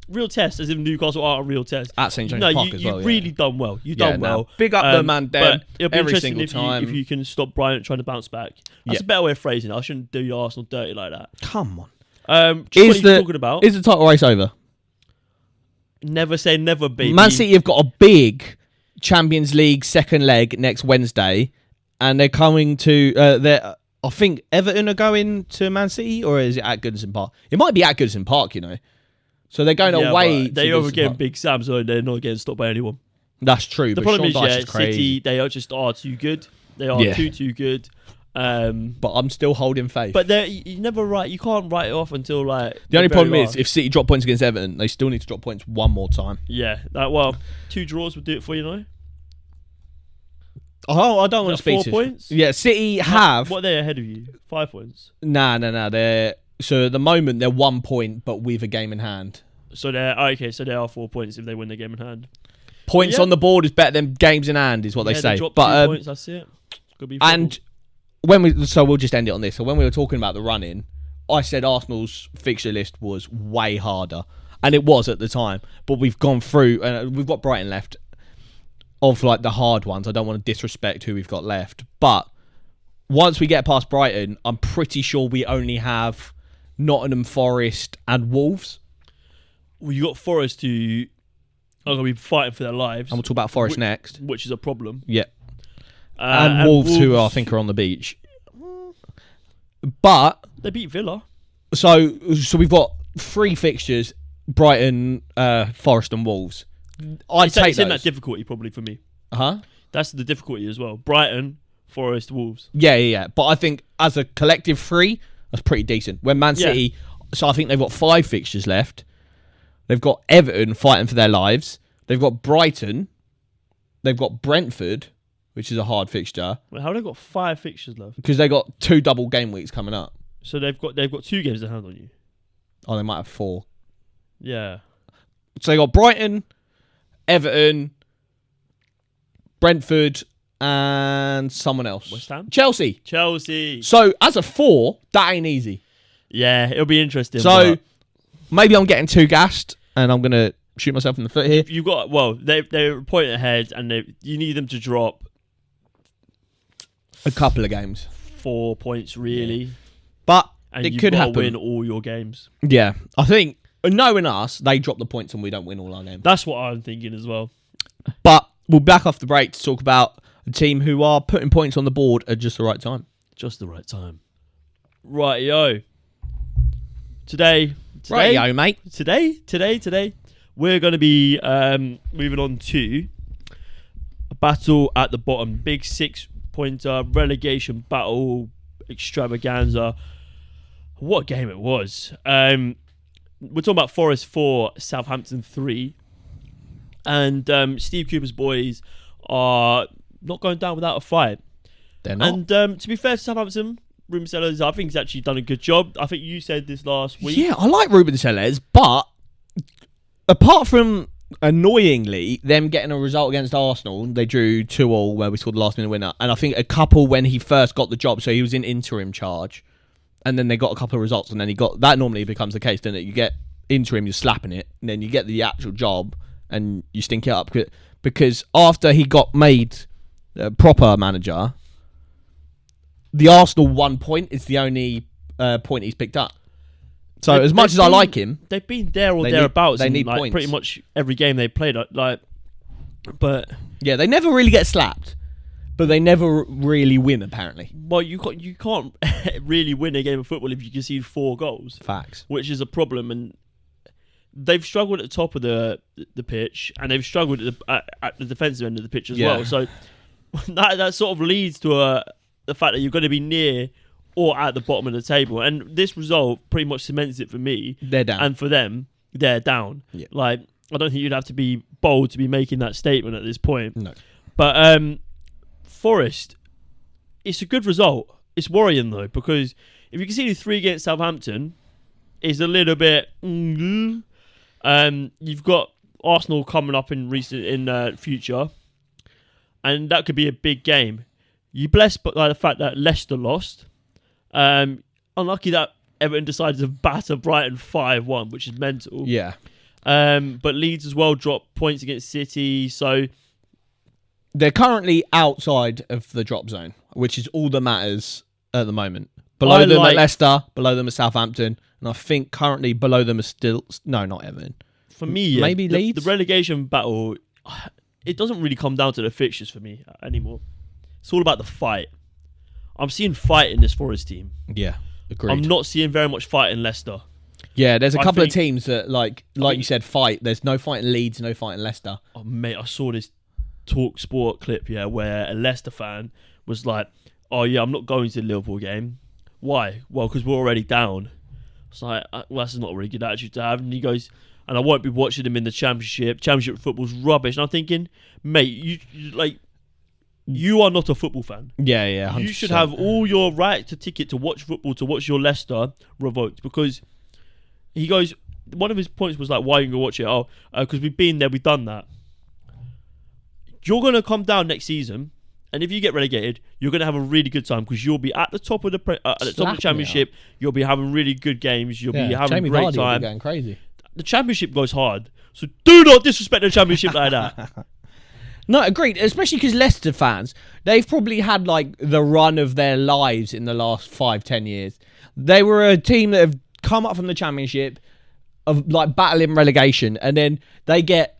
real test as if Newcastle are a real test at St James's Park as well. You've really done well. You've done well. Big up the man, Dan. It'll be every interesting single time. if you can stop Brighton trying to bounce back. That's a better way of phrasing it. I shouldn't do your Arsenal dirty like that. Come on. What are you talking about? Is the title race over? Never say never, baby. Man City have got a big Champions League second leg next Wednesday, and they're coming to. I think Everton are going to Man City, or is it at Goodison Park? It might be at Goodison Park, you know. So they're going away. They are getting Big Sam, so they're not getting stopped by anyone. That's true. The problem is, City, they are too good. They are too good. But I'm still holding faith. But you never write. You can't write it off until like. The only problem is if City drop points against Everton, they still need to drop points one more time. Yeah. 2 draws would do it for you, know. Oh, I don't want to speak 4 points. Yeah, City have. What are they ahead of you? 5 points. Nah. So at the moment they're 1 point, but with a game in hand. So they're okay. So they are 4 points if they win the game in hand. Points on the board is better than games in hand, is what they say. They dropped 2 points. That's it. Could be and we'll just end it on this. So when we were talking about the run-in, I said Arsenal's fixture list was way harder, and it was at the time. But we've gone through, and we've got Brighton left. Of like the hard ones, I don't want to disrespect who we've got left, but once we get past Brighton, I'm pretty sure we only have Nottingham Forest and Wolves. Well, you got Forest who are going to be fighting for their lives, and we'll talk about Forest next, which is a problem. Yeah, and Wolves, who I think are on the beach, but they beat Villa. So we've got 3 fixtures: Brighton, Forest, and Wolves. It's in that difficulty probably for me. Huh? That's the difficulty as well. Brighton, Forest, Wolves. Yeah. But I think as a collective 3, that's pretty decent. When Man City, so I think they've got 5 fixtures left. They've got Everton fighting for their lives. They've got Brighton. They've got Brentford, which is a hard fixture. Wait, how have they got 5 fixtures left? Because they got 2 double game weeks coming up. So they've got 2 games in hand on you. Oh, they might have 4. Yeah. So they got Brighton, Everton, Brentford, and someone else. West Ham? Chelsea. So, as a 4, that ain't easy. Yeah, it'll be interesting. So, maybe I'm getting too gassed, and I'm going to shoot myself in the foot here. You've got, they're pointing ahead, and you need them to drop a couple of games. 4 points, really. Yeah. But and it could happen. And you've got to win all your games. Yeah, I think, knowing us, they drop the points and we don't win all our games. That's what I'm thinking as well. But we'll back off the break to talk about a team who are putting points on the board at just the right time. Just the right time. Right-yo. Today, right-yo, mate. Today, we're going to be moving on to a battle at the bottom. Big 6-pointer relegation battle extravaganza. What a game it was. We're talking about Forest 4, Southampton 3. And Steve Cooper's boys are not going down without a fight. They're not. And to be fair to Southampton, Ruben Sellers, I think he's actually done a good job. I think you said this last week. Yeah, I like Ruben Sellers, but apart from annoyingly them getting a result against Arsenal, they drew 2-2 where we scored the last minute winner. And I think a couple when he first got the job, so he was in interim charge. And then they got a couple of results, and then he got that. Normally becomes the case, doesn't it? You get interim, you're slapping it, and then you get the actual job, and you stink it up. Because after he got made proper manager, the Arsenal 1 point is the only point he's picked up. So as much as I like him, they've been there or thereabouts. They need like, points. Pretty much every game they played. But yeah, they never really get slapped. But they never really win, apparently. Well, you can't really win a game of football if you concede 4 goals. Facts. Which is a problem, and they've struggled at the top of the pitch, and they've struggled at the defensive end of the pitch as well. So that sort of leads to the fact that you're going to be near or at the bottom of the table. And this result pretty much cements it for me. They're down. And for them, they're down. Yeah. Like, I don't think you'd have to be bold to be making that statement at this point. No. But Forest, it's a good result. It's worrying, though, because if you can see the 3 against Southampton, it's a little bit... You've got Arsenal coming up in future, and that could be a big game. You're blessed by the fact that Leicester lost. Unlucky that Everton decided to batter Brighton 5-1, which is mental. Yeah. But Leeds as well dropped points against City, so... They're currently outside of the drop zone, which is all that matters at the moment. Below them at Leicester, below them at Southampton, and I think currently below them are still... No, not Everton. For me, maybe Leeds? The relegation battle, it doesn't really come down to the fixtures for me anymore. It's all about the fight. I'm seeing fight in this Forest team. Yeah, agreed. I'm not seeing very much fight in Leicester. Yeah, there's a couple of teams that, like you said, fight. There's no fight in Leeds, no fight in Leicester. Oh, mate, I saw this Talk Sport clip, where a Leicester fan was like, oh, yeah, I'm not going to the Liverpool game. Why? Well, because we're already down. It's like, well, that's not a really good attitude to have. And he goes, and I won't be watching him in the Championship. Championship football's rubbish. And I'm thinking, mate, you are not a football fan. Yeah, 100%. You should have all your right to ticket to watch football, to watch your Leicester revoked. Because he goes, one of his points was like, why are you going to watch it? Oh, because we've been there, we've done that. You're going to come down next season, and if you get relegated, you're going to have a really good time because you'll be at the top of the Championship. You'll be having really good games. You'll be having Jamie a great Vardy time. Will be going crazy. The Championship goes hard, so do not disrespect the Championship like that. No, agreed. Especially because Leicester fans, they've probably had like the run of their lives in the last 5-10 years. They were a team that have come up from the Championship, of like battling relegation, and then they get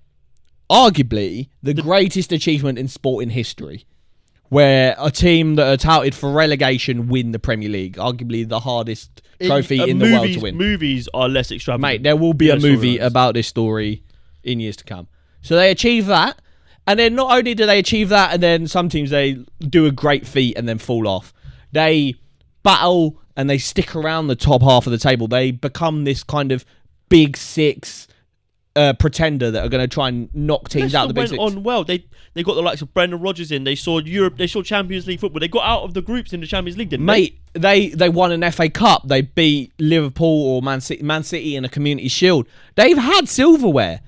arguably the greatest achievement in sporting history, where a team that are touted for relegation win the Premier League, arguably the hardest trophy in the world to win. Movies are less extravagant. Mate, there will be a movie about this story in years to come. So they achieve that, and then not only do they achieve that, and then some teams, they do a great feat and then fall off. They battle and they stick around the top half of the table. They become this kind of big six pretender that are going to try and knock teams out of the big six. On well. They got the likes of Brendan Rodgers in. They saw Europe. They saw Champions League football. They got out of the groups in the Champions League, didn't they? Mate, they won an FA Cup. They beat Liverpool or Man City in a Community Shield. They've had silverware.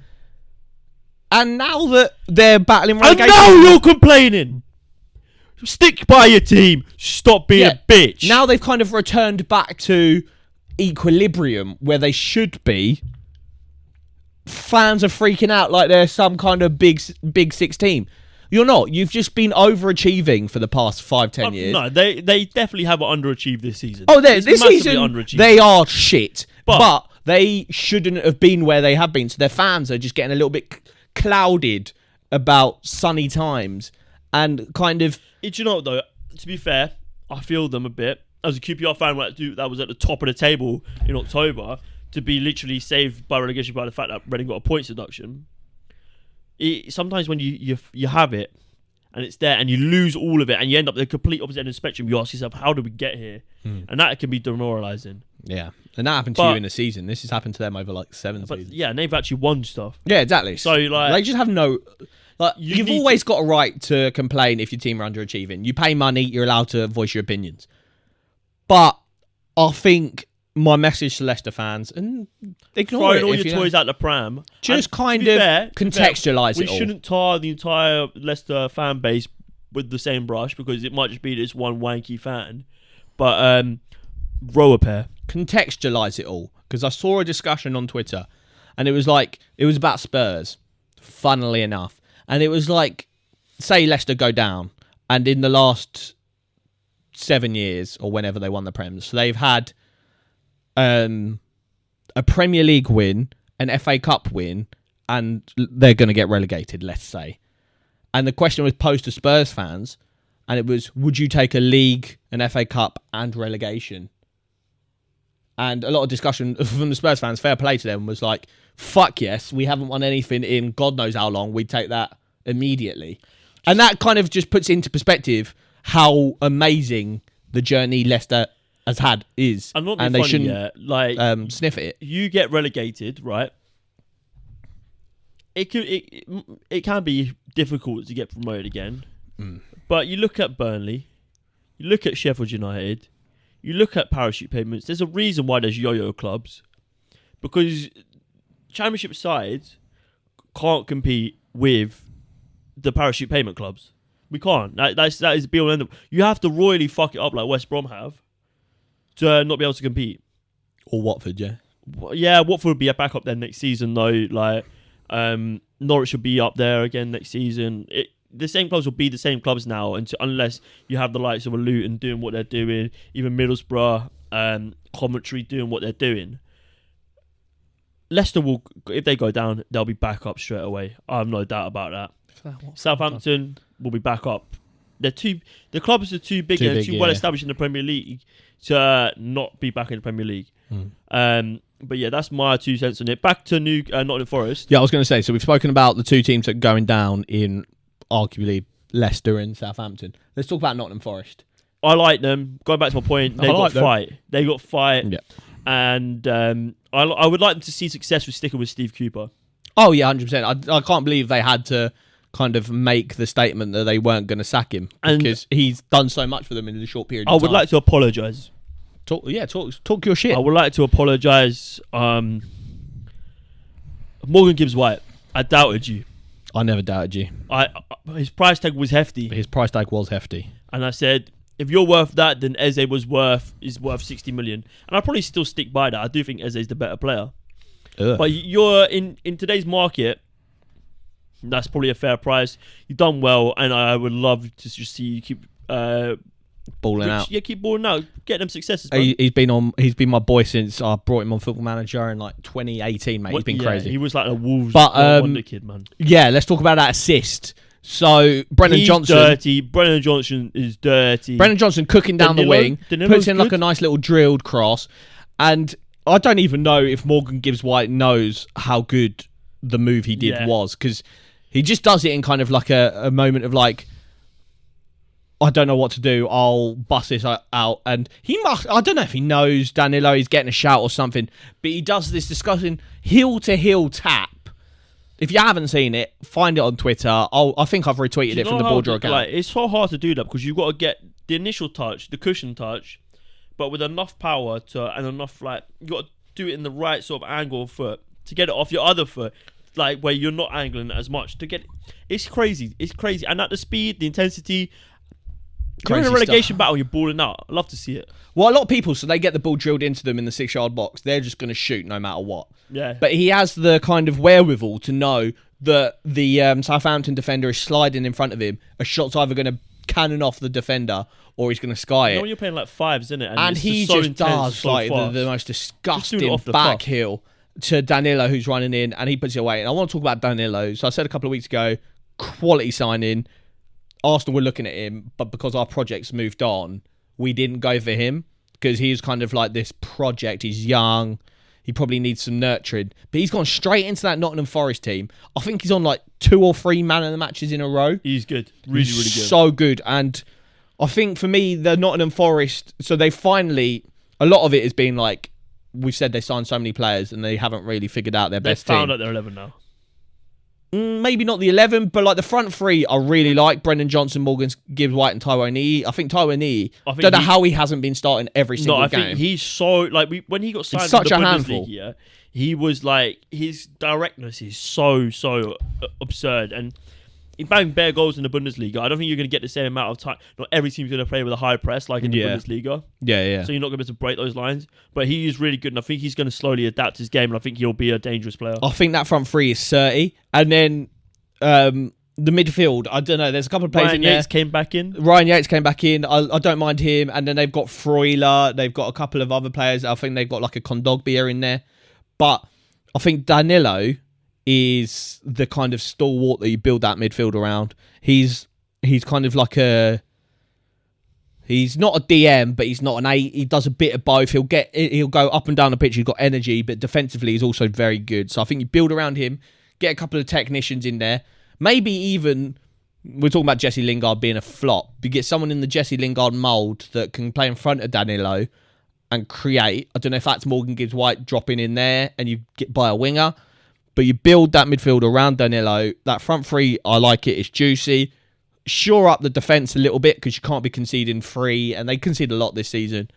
And now that they're battling relegation... And now you're complaining! Stick by your team. Stop being a bitch. Now they've kind of returned back to equilibrium where they should be. Fans are freaking out like they're some kind of big six team. You're not. You've just been overachieving for the past 5-10 years. No, they definitely have underachieved this season. Oh, this season they are shit. But they shouldn't have been where they have been. So their fans are just getting a little bit clouded about sunny times and kind of... Do you know what, though? To be fair, I feel them a bit. As a QPR fan that was at the top of the table in October... to be literally saved by relegation by the fact that Reading got a points deduction. Sometimes when you have it and it's there and you lose all of it and you end up the complete opposite end of the spectrum, you ask yourself, how did we get here? And that can be demoralising. Yeah, and that happened to you in a season. This has happened to them over like 7 seasons. Yeah, and they've actually won stuff. Yeah, exactly. So like they just have no... Like, you've always got a right to complain if your team are underachieving. You pay money, you're allowed to voice your opinions. But I think... my message to Leicester fans, and ignore throwing all your toys out the pram. Just kind of contextualise it all. We shouldn't tar the entire Leicester fan base with the same brush because it might just be this one wanky fan. But row a pair. Contextualise it all. Because I saw a discussion on Twitter and it was about Spurs, funnily enough. And it was like, say Leicester go down and in the last 7 years or whenever they won the Prem, so they've had a Premier League win, an FA Cup win, and they're going to get relegated, let's say. And the question was posed to Spurs fans, and it was, would you take a league, an FA Cup, and relegation? And a lot of discussion from the Spurs fans, fair play to them, was like, fuck yes, we haven't won anything in God knows how long, we'd take that immediately. And that kind of just puts into perspective how amazing the journey Leicester is, I'm not and being they funny shouldn't like sniff at it. you get relegated, right? It can be difficult to get promoted again. But you look at Burnley, you look at Sheffield United, you look at parachute payments. There's a reason why there's yo-yo clubs, because Championship sides can't compete with the parachute payment clubs. We can't. That is be all end up. You have to royally fuck it up like West Brom have to not be able to compete. Or Watford, yeah. Yeah, Watford would be back up there next season though. Like Norwich should be up there again next season. The same clubs will be the same clubs now, unless you have the likes of a Luton doing what they're doing, even Middlesbrough, Coventry doing what they're doing. Leicester will, if they go down, they'll be back up straight away. I have no doubt about that. Southampton will be back up. The clubs are too big and too well established in the Premier League to not be back in the Premier League. But yeah, that's my 2 cents on it. Back to Nottingham Forest. Yeah, I was going to say, so we've spoken about the two teams that are going down in arguably Leicester and Southampton. Let's talk about Nottingham Forest. I like them. Going back to my point, they got fight. They got fight. Yeah. And I would like them to see success with sticking with Steve Cooper. Oh, yeah, 100%. I can't believe they had to kind of make the statement that they weren't going to sack him, because he's done so much for them in a short period of time. I would like to apologise. Talk your shit. I would like to apologise. Morgan Gibbs-White, I doubted you. I never doubted you. His price tag was hefty. His price tag was hefty. And I said, if you're worth that, then Eze is worth 60 million. And I'll probably still stick by that. I do think Eze is the better player. Ugh. But you're in today's market, that's probably a fair price. You've done well, and I would love to just see you keep balling out. Yeah, keep balling out. Get them successes. He's been my boy since I brought him on Football Manager in like 2018, mate. He's been crazy. He was like a Wolves wonder kid, man. Yeah, let's talk about that assist. So Brennan Johnson, dirty. Brennan Johnson is dirty. Brennan Johnson cooking down the wing, puts in like a nice little drilled cross, and I don't even know if Morgan Gibbs-White knows how good the move he did was, because he just does it in kind of like a moment of like, I don't know what to do, I'll bust this out. And he must, I don't know if he knows Danilo is getting a shout or something, but he does this disgusting heel-to-heel tap. If you haven't seen it, find it on Twitter. I think I've retweeted it from the BoreDraw account. Like, it's so hard to do that, because you've got to get the initial touch, the cushion touch, but with enough power and enough, like, you got to do it in the right sort of angle of foot to get it off your other foot, like where you're not angling as much to get it. It's crazy. And at the speed, the intensity. You're in a relegation battle, you're balling out. I love to see it. Well, a lot of people, so they get the ball drilled into them in the 6-yard box. They're just going to shoot no matter what. Yeah. But he has the kind of wherewithal to know that the Southampton defender is sliding in front of him. A shot's either going to cannon off the defender or he's going to sky it. When you're playing like fives, isn't it? And he just does like the most disgusting back heel to Danilo, who's running in, and he puts it away. And I want to talk about Danilo. So I said a couple of weeks ago, quality signing. Arsenal were looking at him, but because our projects moved on, we didn't go for him, because he's kind of like this project. He's young. He probably needs some nurturing. But he's gone straight into that Nottingham Forest team. I think he's on like 2 or 3 man of the matches in a row. He's good. Really good. So good. And I think for me, the Nottingham Forest, so they finally, a lot of it has been like, we've said they signed so many players and they haven't really figured out their best team. They've found out they're 11 now. Maybe not the 11, but like the front 3 I really like. Brendan Johnson, Morgan Gibbs-White and Taiwanese. I think Taiwanese, don't know how he hasn't been starting every single game. I think he's so, like, when he got signed it's such to the a handful. Bundesliga, he was like, his directness is so absurd. And he banged bare goals in the Bundesliga. I don't think you're going to get the same amount of time. Not every team's going to play with a high press like in the Bundesliga. Yeah. So you're not going to be able to break those lines. But he is really good, and I think he's going to slowly adapt his game, and I think he'll be a dangerous player. I think that front 3 is 30. And then the midfield, I don't know, there's a couple of players in there. Ryan Yates came back in. I don't mind him. And then they've got Freuler. They've got a couple of other players. I think they've got like a Kondogbia in there. But I think Danilo is the kind of stalwart that you build that midfield around. He's kind of like he's not a DM, but he's not an 8. He does a bit of both. He'll go up and down the pitch. He's got energy, but defensively he's also very good. So I think you build around him, get a couple of technicians in there. Maybe even, we're talking about Jesse Lingard being a flop. You get someone in the Jesse Lingard mould that can play in front of Danilo and create. I don't know if that's Morgan Gibbs-White dropping in there and you get by a winger, but you build that midfield around Danilo. That front three, I like it. It's juicy. Shore up the defence a little bit because you can't be conceding 3, and they concede a lot this season.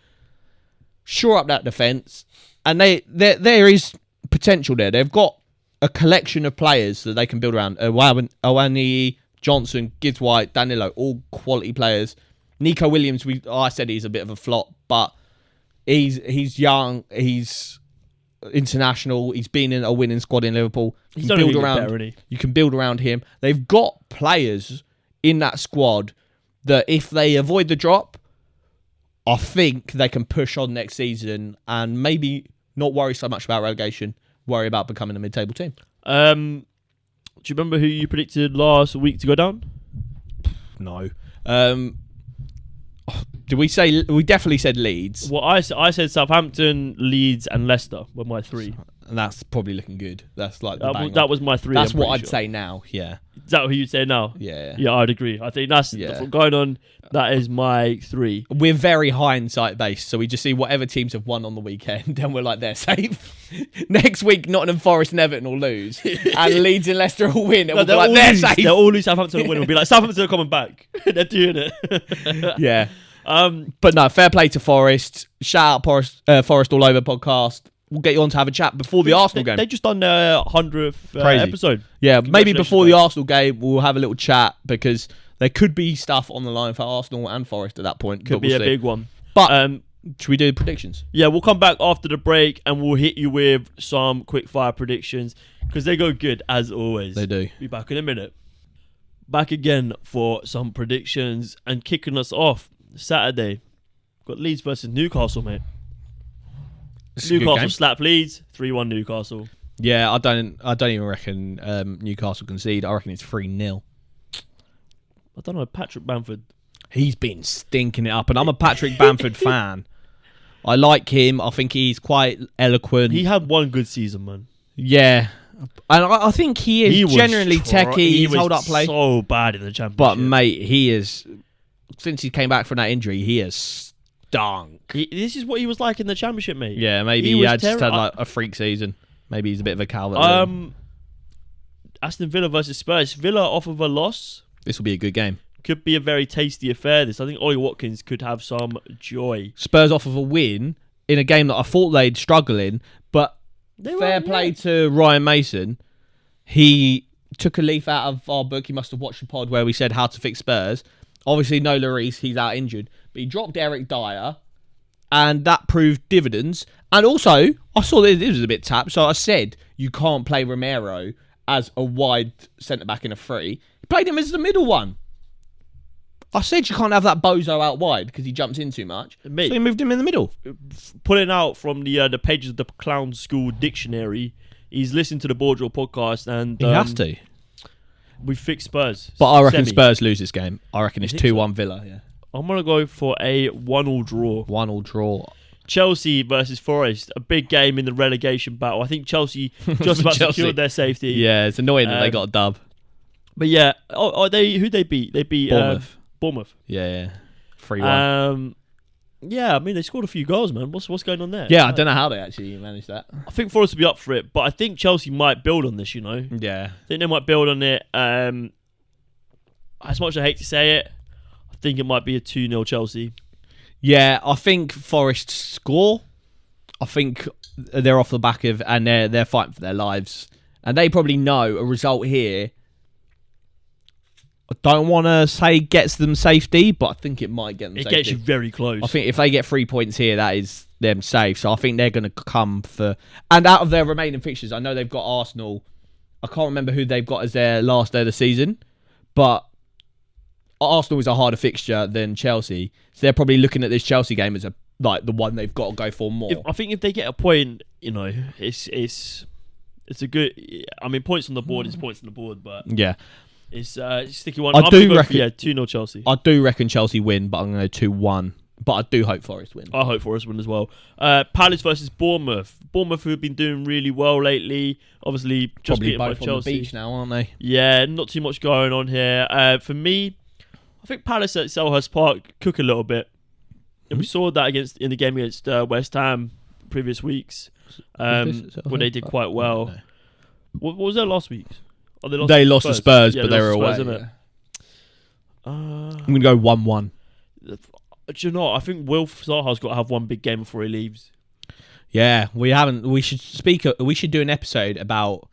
Shore up that defence, and there is potential there. They've got a collection of players that they can build around. Owani, Johnson, Gibbs-White, Danilo, all quality players. Nico Williams, I said he's a bit of a flop, but he's young, he's international, he's been in a winning squad in Liverpool. You can build around him. They've got players in that squad that if they avoid the drop, I think they can push on next season and maybe not worry so much about relegation, worry about becoming a mid-table team. Do you remember who you predicted last week to go down? No. Did we say... We definitely said Leeds. Well, I said Southampton, Leeds and Leicester were my 3. And that's probably looking good. That's like that was my 3. That's what I'd say now, yeah. Is that who you'd say now? Yeah. Yeah, I'd agree. I think that's going on. That is my 3. We're very hindsight based, so we just see whatever teams have won on the weekend, and we're like, they're safe. Next week, Nottingham Forest and Everton will lose, and Leeds and Leicester will win, and we'll be like, they're safe. They'll all lose. Southampton will win. We'll be like, Southampton are coming back. They're doing it. Yeah. But no, fair play to Forest. Shout out Forest All Over podcast. We'll get you on to have a chat before the Arsenal game. They just done their 100th episode. Yeah, maybe before the Arsenal game, we'll have a little chat because there could be stuff on the line for Arsenal and Forest at that point. Could be a big one. But should we do predictions? Yeah, we'll come back after the break and we'll hit you with some quick fire predictions because they go good as always. They do. Be back in a minute. Back again for some predictions and kicking us off Saturday. Got Leeds versus Newcastle, mate. Newcastle slap Leeds, 3-1 Newcastle. Yeah, I don't even reckon Newcastle concede. I reckon it's 3-0. I don't know, Patrick Bamford. He's been stinking it up, and I'm a Patrick Bamford fan. I like him. I think he's quite eloquent. He had one good season, man. Yeah. And I think he is genuinely techie. He's hold up play. So bad in the Championship. But, mate, he is... Since he came back from that injury, he has stunk. This is what he was like in the Championship, mate. Yeah, maybe he had just had like a freak season. Maybe he's a bit of a Calvert. Aston Villa versus Spurs. Villa off of a loss. This will be a good game. Could be a very tasty affair. I think Ollie Watkins could have some joy. Spurs off of a win in a game that I thought they'd struggle in, but fair play to Ryan Mason. He took a leaf out of our book. He must have watched the pod where we said how to fix Spurs. Obviously, no Lloris, he's out injured. But he dropped Eric Dyer, and that proved dividends. And also, I saw that it was a bit tapped, so I said you can't play Romero as a wide centre-back in a free. He played him as the middle one. I said you can't have that bozo out wide because he jumps in too much. Mate, so he moved him in the middle. Pulling out from the pages of the Clown School Dictionary, he's listened to the BoreDraw podcast and... he has to. We fixed Spurs. But I reckon Spurs lose this game. I reckon it's 2-1 Villa. Yeah. I'm going to go for a 1-1 draw. 1-1 draw. Chelsea versus Forest. A big game in the relegation battle. I think Chelsea just about secured their safety. Yeah, it's annoying that they got a dub. But yeah, who'd they beat? They beat Bournemouth. Yeah. 3-1. Yeah, I mean, they scored a few goals, man. What's going on there? Yeah, I don't know how they actually managed that. I think Forest will be up for it, but I think Chelsea might build on this, you know? Yeah. I think they might build on it. As much as I hate to say it, I think it might be a 2-0 Chelsea. Yeah, I think Forest score. I think they're off the back of, and they're fighting for their lives. And they probably know a result here. I don't want to say gets them safety, but I think it might get them safety. It gets you very close. I think if they get 3 points here, that is them safe. So I think they're going to come for... And out of their remaining fixtures, I know they've got Arsenal. I can't remember who they've got as their last day of the season, but Arsenal is a harder fixture than Chelsea. So they're probably looking at this Chelsea game as the one they've got to go for more. I think if they get a point, you know, it's a good... I mean, points on the board is points on the board, but... Yeah. It's a sticky one. I do reckon 2-0 Chelsea. I do reckon Chelsea win, but I'm going to go 2-1. But I do hope Forest win. I hope Forest win as well. Palace versus Bournemouth. Bournemouth, who have been doing really well lately. Obviously, just probably beaten by both Chelsea. On the beach now, aren't they? Yeah, not too much going on here. For me, I think Palace at Selhurst Park cook a little bit. And we saw that in the game against West Ham previous weeks, where they did quite well. No. What was their last week? Oh, they lost to Spurs, but they were away. I'm going to go 1-1. Do you know? I think Will Zaha's got to have one big game before he leaves. Yeah, we haven't. We should do an episode about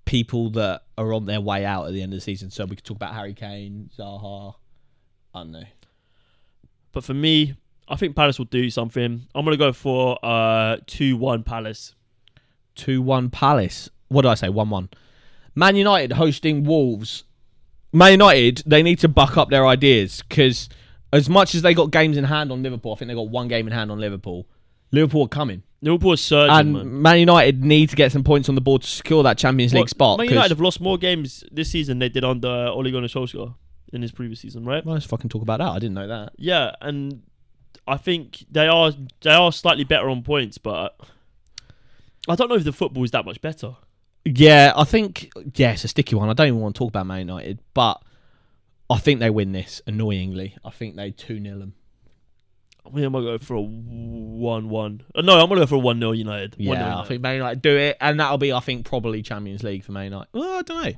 people that are on their way out at the end of the season. So we could talk about Harry Kane, Zaha. I don't know. But for me, I think Palace will do something. I'm going to go for 2-1 Palace. 2-1 Palace. What did I say? 1-1. Man United hosting Wolves. Man United, they need to buck up their ideas because as much as they got games in hand on Liverpool, I think they got one game in hand on Liverpool. Liverpool are coming. Liverpool are surging, and Man United need to get some points on the board to secure that Champions League spot. Man United have lost more games this season than they did under Ole Gunnar Solskjaer in his previous season, right? Well, let's fucking talk about that. I didn't know that. Yeah, and I think they are slightly better on points, but I don't know if the football is that much better. Yeah, I think it's a sticky one. I don't even want to talk about Man United, but I think they win this, annoyingly. I think they 2-0 them. I think I'm going to go for a 1-1. No, I'm going to go for a 1-0 United. Yeah, 1-0 United. I think Man United do it, and that'll be, I think, probably Champions League for Man United. Well, I don't know.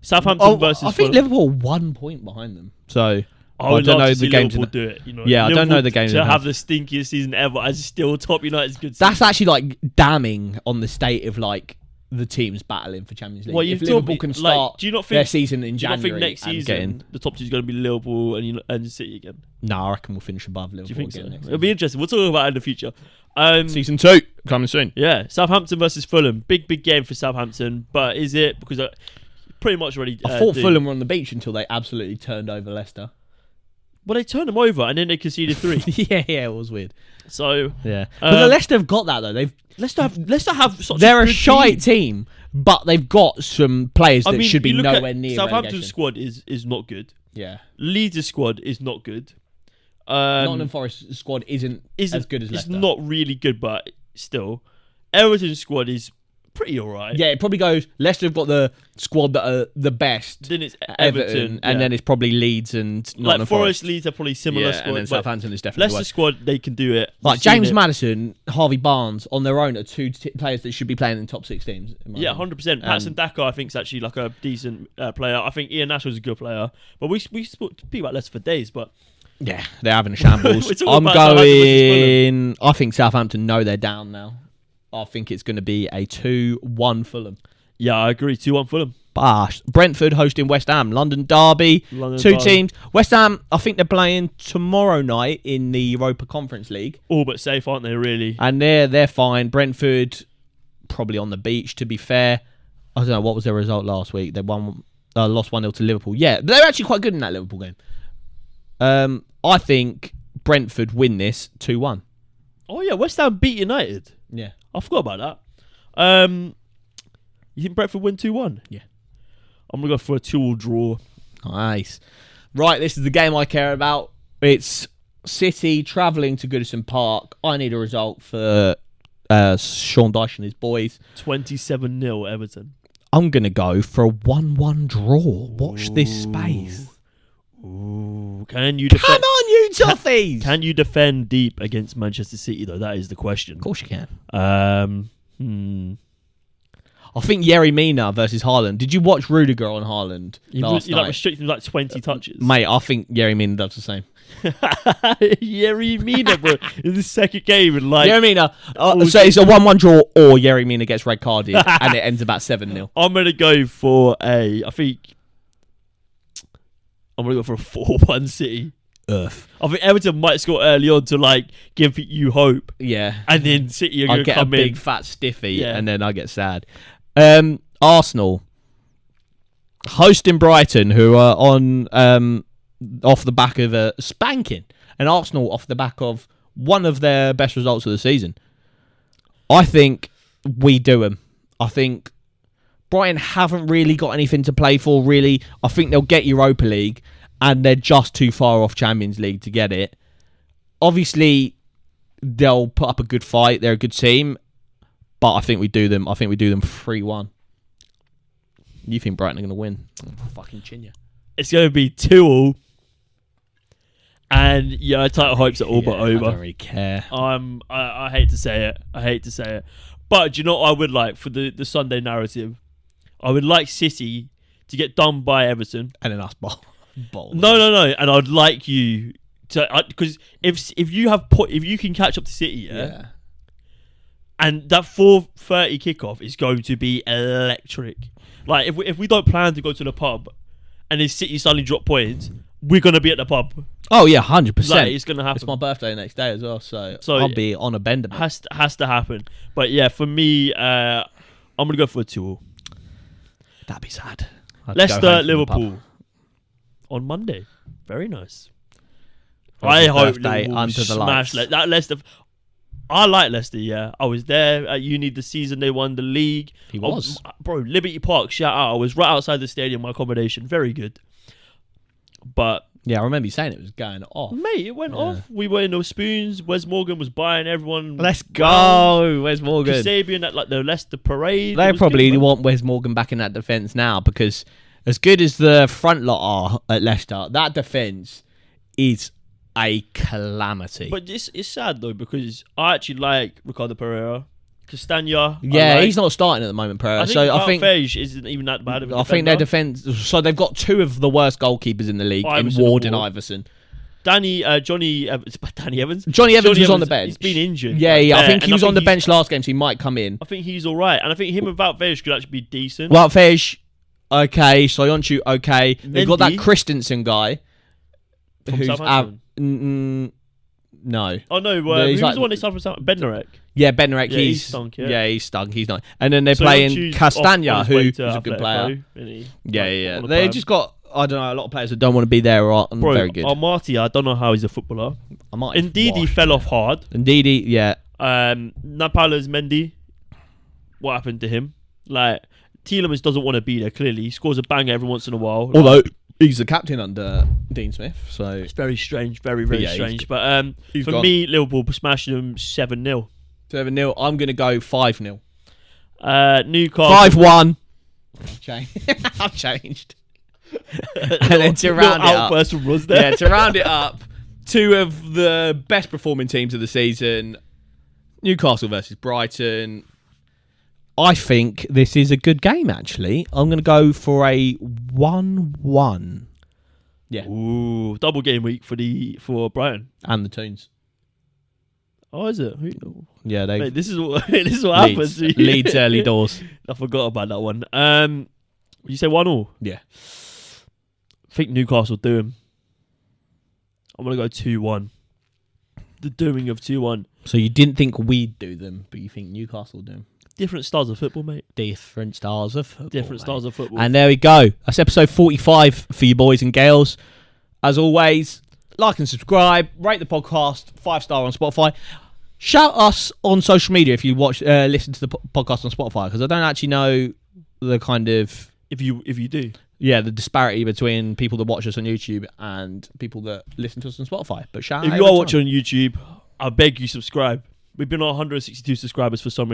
Southampton versus... I think Liverpool 1 point behind them. So, I don't know the games. Liverpool do it. Yeah, Liverpool, I don't know the games. To have the stinkiest season ever as still top United's good season. That's actually, like, damning on the state of, like, the teams battling for Champions League. Well, if Liverpool can start their season in January, do you not think next season the top two is going to be Liverpool and City again? No, I reckon we'll finish above Liverpool. Do you think so? It'll be interesting. We'll talk about it in the future. Season 2 coming soon. Yeah, Southampton versus Fulham. Big game for Southampton, but is it because pretty much already? I thought Fulham were on the beach until they absolutely turned over Leicester. Well, they turned them over and then they conceded 3. yeah, it was weird. So yeah, but Leicester have got that though. Leicester have such. They're a shite team, but they've got some players that should be nowhere near. Southampton's squad is not good. Yeah, Leeds' squad is not good. Nottingham Forest's squad isn't as good as Leicester. It's not really good, but still, Everton's squad is pretty alright. Yeah, it probably goes. Leicester have got the squad that are the best. Then it's Everton, and then it's probably Leeds and Nottingham Forest. Leeds are probably similar squad. And then Southampton is definitely Leicester squad. They can do it. Like James Maddison, Harvey Barnes on their own are two players that should be playing in top 6 teams. Yeah, 100%. Patson Daka, I think, is actually like a decent player. I think Ian Nash was a good player. But we speak about Leicester for days, but. Yeah, they're having a shambles. I think Southampton know they're down now. I think it's going to be a 2-1 Fulham. Yeah, I agree. 2-1 Fulham. Bash. Brentford hosting West Ham. London derby. Two teams. West Ham, I think they're playing tomorrow night in the Europa Conference League. All but safe, aren't they, really? And they're fine. Brentford, probably on the beach, to be fair. I don't know, what was their result last week? They lost 1-0 to Liverpool. Yeah, but they were actually quite good in that Liverpool game. I think Brentford win this 2-1. Oh, yeah, West Ham beat United. Yeah. I forgot about that. You think Brentford win 2-1? Yeah. I'm going to go for a 2-2 draw. Nice. Right, this is the game I care about. It's City travelling to Goodison Park. I need a result for Sean Dyche and his boys. 27-0 Everton. I'm going to go for a 1-1 draw. Watch this space. Ooh, can you Come on, you toughies! Can you defend deep against Manchester City, though? That is the question. Of course you can. I think Yerry Mina versus Haaland. Did you watch Rudiger on Haaland last night? Like restricted like 20 touches. Mate, I think Yerry Mina does the same. Yerry Mina, bro. In the second game, Yerry Mina. So it's a 1-1 draw, or Yerry Mina gets red carded, and it ends about 7-0. I'm gonna go for I'm gonna go for a 4-1 City. I think Everton might score early on to give you hope. Yeah, and then City are gonna get come a big fat stiffy, and then I get sad. Arsenal hosting Brighton, who are on off the back of a spanking, and Arsenal off the back of one of their best results of the season. I think we do them. I think Brighton haven't really got anything to play for, really. I think they'll get Europa League, and they're just too far off Champions League to get it. Obviously, they'll put up a good fight. They're a good team, but I think we do them. I think we do them 3-1. You think Brighton are going to win? I'll fucking chin you. It's going to be 2-2. And yeah, title hopes are all but over. I don't really care. I hate to say it. But do you know what I would like for the Sunday narrative? I would like City to get done by Everton. And then us bowl. No. And I'd like you to, because if you can catch up to City, yeah. And that 4:30 kickoff is going to be electric. Like if we don't plan to go to the pub, and if City suddenly drop points, we're gonna be at the pub. Oh yeah, 100%. Like, it's gonna happen. It's my birthday next day as well, so I'll be on a bender. Has to happen. But yeah, for me, I'm gonna go for a 2-2. That'd be sad. Leicester, Liverpool on Monday. Very nice. I hope Liverpool under the smash lights. that Leicester. I like Leicester, yeah. I was there at uni the season they won the league. He was. Bro, Liberty Park, shout out. I was right outside the stadium, my accommodation. Very good. But yeah, I remember you saying it was going off. Mate, it went off. We were in those spoons. Wes Morgan was buying everyone. Let's go, Wes Morgan. Kasabian at like the Leicester parade. They probably want Wes Morgan back in that defence now, because as good as the front lot are at Leicester, that defence is a calamity. But it's sad though, because I actually like Ricardo Pereira. Castagna. Yeah, he's not starting at the moment, Pereira. I think Fage isn't even that bad. I think their defence. So they've got two of the worst goalkeepers in the league in Ward and Iverson. Johnny Evans. Johnny Evans was on the bench. He's been injured. Yeah. I think he was on the bench last game, so he might come in. I think he's all right, and I think him and Wout Fage could actually be decent. Wout Fage, okay. Soyuncu, okay. They've got that Christensen guy from who's Southampton. No. Oh no, who was the one they signed from Southampton? Bednarek. Yeah, Bednarek. Yeah, he's stunk. Yeah, he's stunk. He's not. And then they're playing Castagna, who's a good player. Yeah. They just got, I don't know, a lot of players that don't want to be there or aren't very good. Marty, I don't know how he's a footballer. Ndidi fell off hard. Ndidi, yeah. Napala's Mendy. What happened to him? Like, Tielemans doesn't want to be there, clearly. He scores a banger every once in a while. Although he's the captain under Dean Smith, so it's very strange, very strange. But for me, Liverpool smashing them 7-0. 7-0. I'm going to go 5-0. Newcastle 5-1. I've changed. And then to round to round it up, two of the best performing teams of the season, Newcastle versus Brighton. I think this is a good game, actually. I'm going to go for a 1-1. Yeah. Ooh, double game week for Brighton and the Toons. Oh, is it? Yeah, they. Mate, this is what happens. Leeds early doors. I forgot about that one. You say 1-1? Yeah. I think Newcastle do him. I'm gonna go 2-1. The doing of 2-1. So you didn't think we'd do them, but you think Newcastle do them? Different styles of football, mate. Different styles of football. And there we go. That's episode 45 for you boys and girls. As always, like and subscribe. Rate the podcast 5-star on Spotify. Shout us on social media if you listen to the podcast on Spotify, because I don't actually know the kind of if you do. Yeah, the disparity between people that watch us on YouTube and people that listen to us on Spotify. But shout out if you are watching on YouTube, I beg you subscribe. We've been on 162 subscribers for so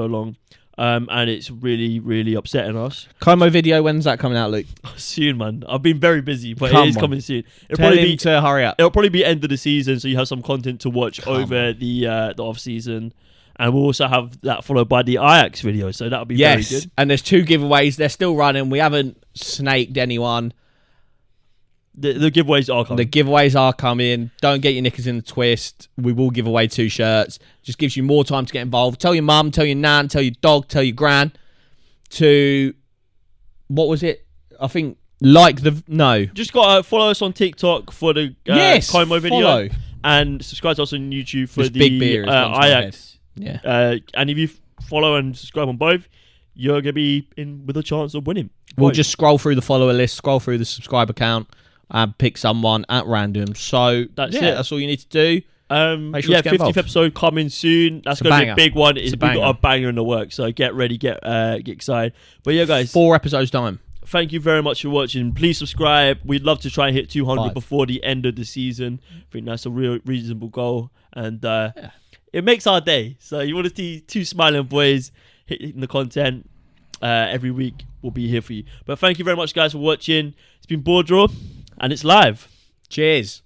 long, and it's really, really upsetting us. Como video, when's that coming out, Luke? Soon, man. I've been very busy, but it is coming soon. Tell him to hurry up. It'll probably be end of the season, so you have some content to watch over the off season, and we'll also have that followed by the Ajax video, so that'll be very good. And there's 2 giveaways. They're still running. We haven't snaked anyone. The giveaways are coming. The giveaways are coming. Don't get your knickers in the twist. We will give away 2 shirts. Just gives you more time to get involved. Tell your mum, tell your nan, tell your dog, tell your gran to... What was it? I think Just got to follow us on TikTok for the Como video. Follow. And subscribe to us on YouTube for this big beer Ajax. Yeah. And if you follow and subscribe on both, you're going to be in with a chance of winning. We'll just scroll through the follower list, scroll through the subscribe account, and pick someone at random. So that's it. That's all you need to do. Make sure 50th episode coming soon. That's going to be a big one. We've got a banger in the works, so get ready, get excited. But yeah, guys, 4 episodes time. Thank you very much for watching. Please subscribe. We'd love to try and hit 200 before the end of the season. I think that's a real reasonable goal, and it makes our day. So you want to see 2 smiling boys hitting the content every week. We'll be here for you. But thank you very much, guys, for watching. It's been BoreDraw. And it's live. Cheers.